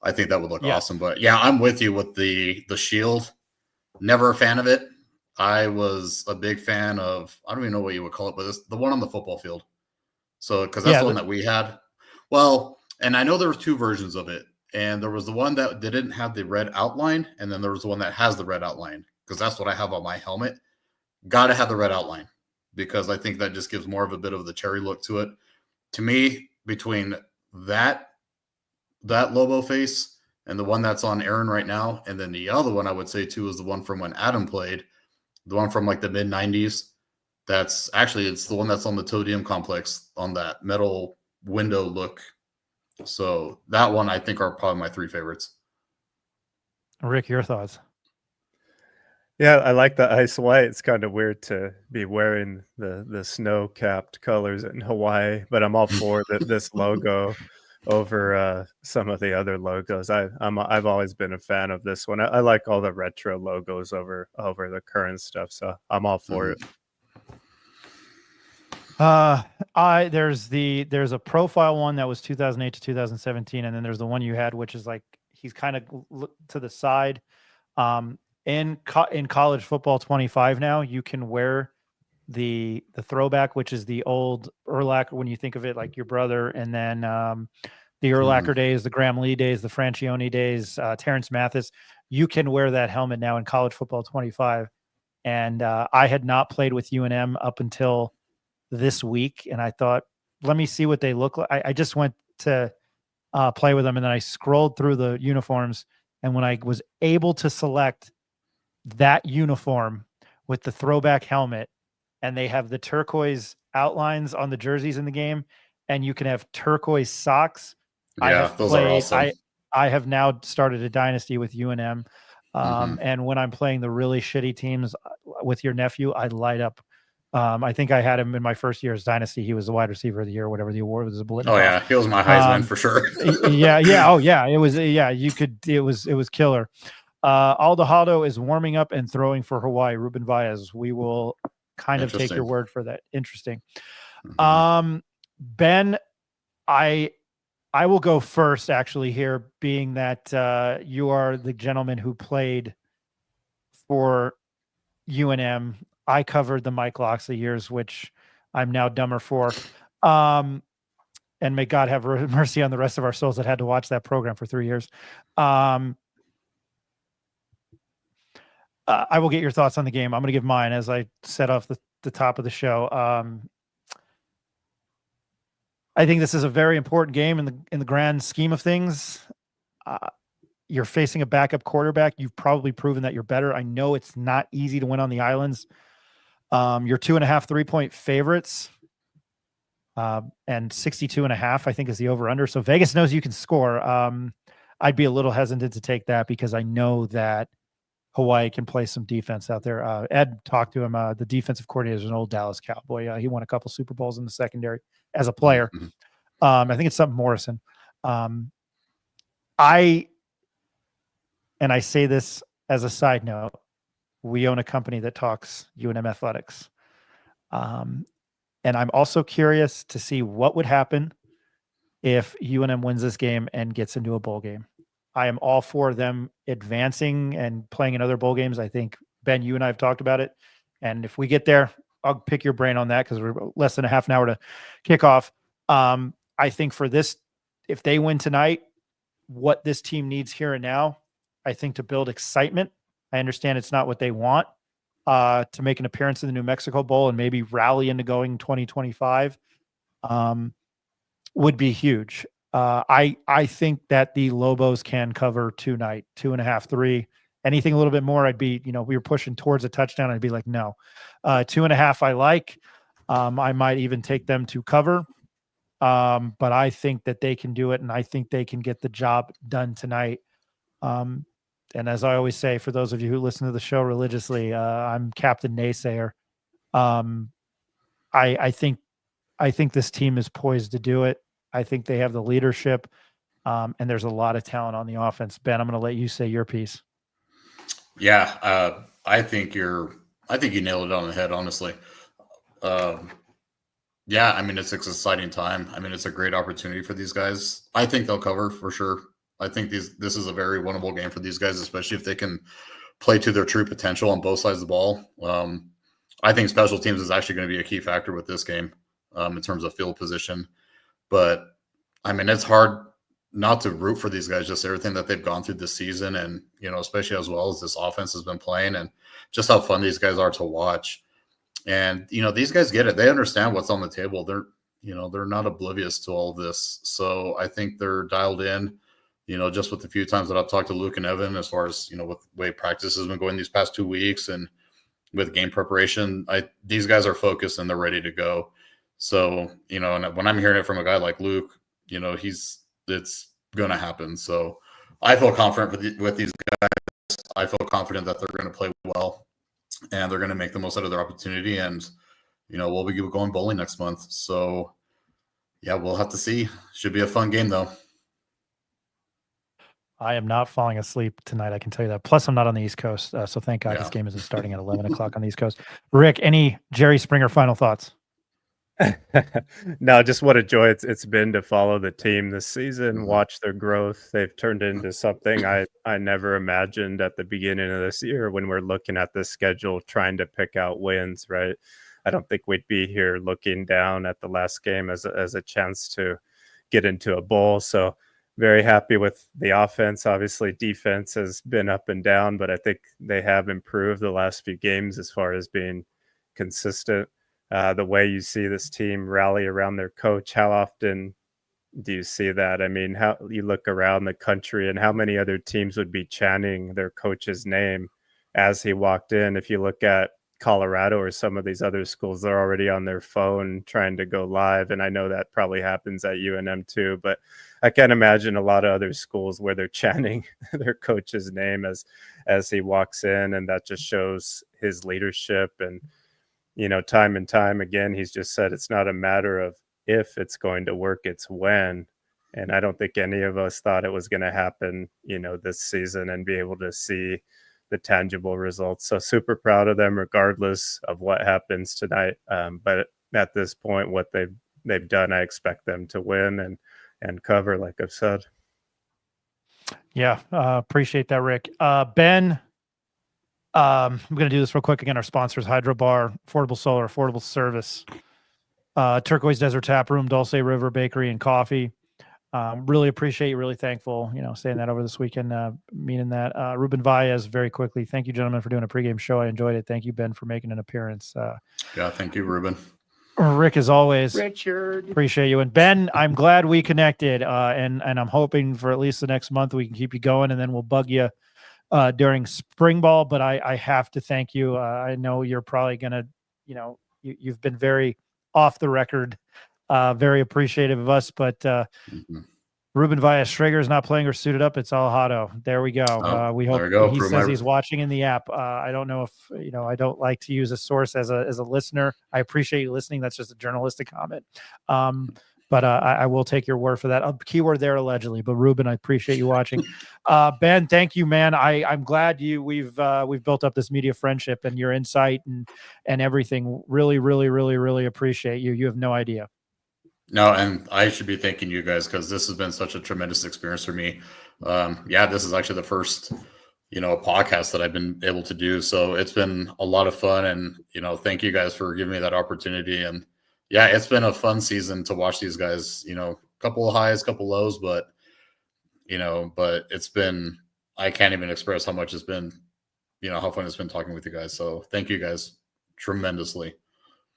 I think that would look awesome. But yeah, I'm with you with the shield. Never a fan of it. I was a big fan of, I don't even know what you would call it, but it's the one on the football field. So, because that's the one that we had. Well, and I know there was two versions of it. And there was the one that didn't have the red outline. And then there was the one that has the red outline. Because that's what I have on my helmet. Got to have the red outline. Because I think that just gives more of a bit of the cherry look to it. To me, between that Lobo face and the one that's on Aaron right now, and then the other one I would say too is the one from when Adam played. the one from like the mid 90s. That's actually, it's the one that's on the Toadium complex on that metal window look. So that one, I think, are probably my 3 favorites. Rick, your thoughts? Yeah, I like the ice white. It's kind of weird to be wearing the snow capped colors in Hawaii, but I'm all for this logo over some of the other logos. I've always been a fan of this one. I like all the retro logos over the current stuff, so I'm all for it. There's a profile one that was 2008 to 2017, and then there's the one you had, which is like he's kind of to the side. In college football 25 now, you can wear the throwback, which is the old Urlacher when you think of it like your brother, and then the Urlacher days, the Graham Lee days, the Francione days, Terrence Mathis. You can wear that helmet now in college football 25. And I had not played with UNM up until this week, and I thought, let me see what they look like. I just went to play with them, and then I scrolled through the uniforms, and when I was able to select that uniform with the throwback helmet, and they have the turquoise outlines on the jerseys in the game, and you can have turquoise socks. Yeah, those are awesome. I have now started a dynasty with UNM. And when I'm playing the really shitty teams with your nephew, I light up. I think I had him in my first year's dynasty. He was the wide receiver of the year, whatever the award was. Oh yeah, he was my Heisman for sure. Yeah. Oh yeah, it was. Yeah, you could. It was killer. Aldo is warming up and throwing for Hawaii. Ruben Baez. We will kind of take your word for that. Interesting. Ben, I will go first actually here, being that you are the gentleman who played for UNM. I covered the Mike Loxley years, which I'm now dumber for. And may God have mercy on the rest of our souls that had to watch that program for 3 years. I will get your thoughts on the game. I'm going to give mine as I set off the top of the show. I think this is a very important game in the grand scheme of things. You're facing a backup quarterback. You've probably proven that you're better. I know it's not easy to win on the islands. You're 2.5 3-point favorites, and 62.5, I think, is the over under. So Vegas knows you can score. I'd be a little hesitant to take that because I know that Hawaii can play some defense out there. Ed talked to him. The defensive coordinator is an old Dallas Cowboy. He won a couple Super Bowls in the secondary as a player. I think it's something Morrison. I say this as a side note, we own a company that talks UNM athletics. And I'm also curious to see what would happen if UNM wins this game and gets into a bowl game. I am all for them advancing and playing in other bowl games. I think, Ben, you and I have talked about it. And if we get there, I'll pick your brain on that because we're less than a half an hour to kick off. I think for this, if they win tonight, what this team needs here and now, I think to build excitement. I understand it's not what they want to make an appearance in the New Mexico Bowl and maybe rally into going 2025 would be huge. I think that the Lobos can cover tonight, 2.5, 3. Anything a little bit more, I'd be, we were pushing towards a touchdown. I'd be like, no. 2.5, I like. I might even take them to cover. But I think that they can do it, and I think they can get the job done tonight. And as I always say, for those of you who listen to the show religiously, I'm Captain Naysayer. I think this team is poised to do it. I think they have the leadership, and there's a lot of talent on the offense. Ben, I'm going to let you say your piece. Yeah, I think you nailed it on the head, honestly. Yeah, I mean, it's an exciting time. I mean, it's a great opportunity for these guys. I think they'll cover for sure. I think this is a very winnable game for these guys, especially if they can play to their true potential on both sides of the ball. I think special teams is actually going to be a key factor with this game in terms of field position. But, I mean, it's hard not to root for these guys, just everything that they've gone through this season and, especially as well as this offense has been playing and just how fun these guys are to watch. And, these guys get it. They understand what's on the table. They're not oblivious to all of this. So I think they're dialed in, just with the few times that I've talked to Luke and Evan as far as, with the way practice has been going these past 2 weeks and, with game preparation. These guys are focused and they're ready to go. So, you know, and when I'm hearing it from a guy like Luke, you know, it's going to happen. So I feel confident with these guys. I feel confident that they're going to play well and they're going to make the most out of their opportunity. And, you know, we'll be going bowling next month. So, yeah, we'll have to see. Should be a fun game, though. I am not falling asleep tonight. I can tell you that. Plus, I'm not on the East Coast. So thank God this game isn't starting at 11 o'clock on the East Coast. Rick, any Jerry Springer final thoughts? No, just what a joy it's been to follow the team this season, watch their growth. They've turned into something I never imagined at the beginning of this year when we're looking at this schedule, trying to pick out wins, right? I don't think we'd be here looking down at the last game as a chance to get into a bowl. So very happy with the offense. Obviously, defense has been up and down, but I think they have improved the last few games as far as being consistent. The way you see this team rally around their coach, how often do you see that? I mean, how you look around the country and how many other teams would be chanting their coach's name as he walked in? If you look at Colorado or some of these other schools, they're already on their phone trying to go live. And I know that probably happens at UNM too, but I can't imagine a lot of other schools where they're chanting their coach's name as he walks in. And that just shows his leadership. And, you know, time and time again, he's just said it's not a matter of if it's going to work, it's when. And I don't think any of us thought it was going to happen, you know, this season and be able to see the tangible results. So super proud of them regardless of what happens tonight. But at this point, what they've done, I expect them to win and cover, like I've said. Yeah, appreciate that, Rick. Ben, I'm going to do this real quick. Again, our sponsors, Hydro Bar, Affordable Solar, Affordable Service, Turquoise Desert Tap Room, Dulce River Bakery and Coffee. Really appreciate you. Really thankful, you know, saying that over this weekend, meaning that. Ruben Valles, very quickly. Thank you, gentlemen, for doing a pregame show. I enjoyed it. Thank you, Ben, for making an appearance. Yeah, thank you, Ruben. Rick, as always, Richard, appreciate you. And Ben, I'm glad we connected, and I'm hoping for at least the next month we can keep you going, and then we'll bug you during spring ball. But I have to thank you. I know you're probably going to, you know, you've been very off the record, very appreciative of us, but Ruben Valles Schrager is not playing or suited up. It's all Hotto. There we go. We hope he says he's watching in the app. I don't know if, you know, I don't like to use a source as a listener. I appreciate you listening. That's just a journalistic comment. But I will take your word for that. Keyword there, allegedly. But Ruben, I appreciate you watching. Ben, thank you, man. I'm glad we've built up this media friendship and your insight and everything. Really, really, really, really appreciate you. You have no idea. No, and I should be thanking you guys because this has been such a tremendous experience for me. Yeah, this is actually the first, you know, podcast that I've been able to do. So it's been a lot of fun, and, you know, thank you guys for giving me that opportunity. And yeah, it's been a fun season to watch these guys, you know, a couple of highs, couple lows, but, you know, but it's been, I can't even express how much it's been, you know, how fun it's been talking with you guys. So thank you guys tremendously.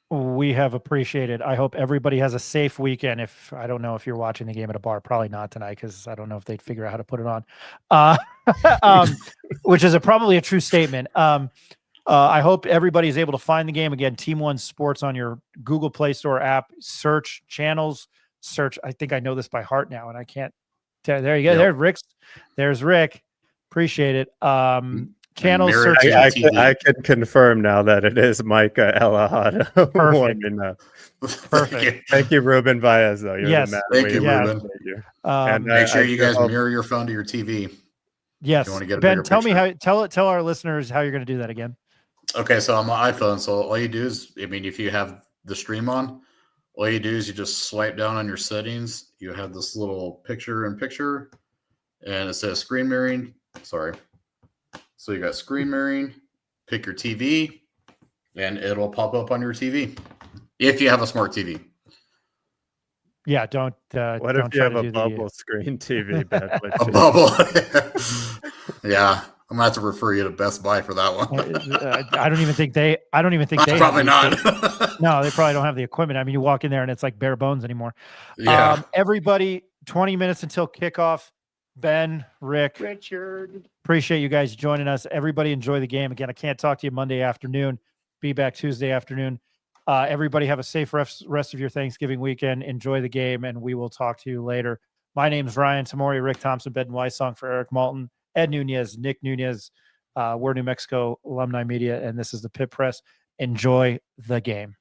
We have appreciated. I hope everybody has a safe weekend. I don't know if you're watching the game at a bar, probably not tonight, because I don't know if they'd figure out how to put it on, which is probably a true statement. I hope everybody's able to find the game. Again, Team One Sports on your Google Play Store app, search channels, search. I think I know this by heart now, and I can't tell. There you go. Yep. There's Rick. Appreciate it. Channels. I can confirm now that it is Micah Elahado. Perfect. Perfect. Thank you, Ruben Valles, though. Thank you, Ruben. And make sure you guys mirror your phone to your TV. Yes. Ben, tell me tell our listeners how you're going to do that again. Okay, so I'm on iPhone. So all you do is, I mean, if you have the stream on, all you do is you just swipe down on your settings. You have this little picture, and it says screen mirroring. Sorry. So you got screen mirroring, pick your TV, and it'll pop up on your TV if you have a smart TV. Yeah, don't. What if you have a bubble screen TV? A bubble. Yeah, I'm gonna have to refer you to Best Buy for that one. I don't even think they. Probably not. No, they probably don't have the equipment. I mean, you walk in there and it's like bare bones anymore. Yeah. Everybody, 20 minutes until kickoff. Ben, Rick, Richard. appreciate you guys joining us. Everybody enjoy the game. Again, I can't talk to you Monday afternoon. Be back Tuesday afternoon. Everybody have a safe rest of your Thanksgiving weekend. Enjoy the game, and we will talk to you later. My name's Ryan Tamori, Rick Thompson, Ben Weissong for Eric Malton, Ed Nunez, Nick Nunez. We're New Mexico Alumni Media, and this is the Pit Press. Enjoy the game.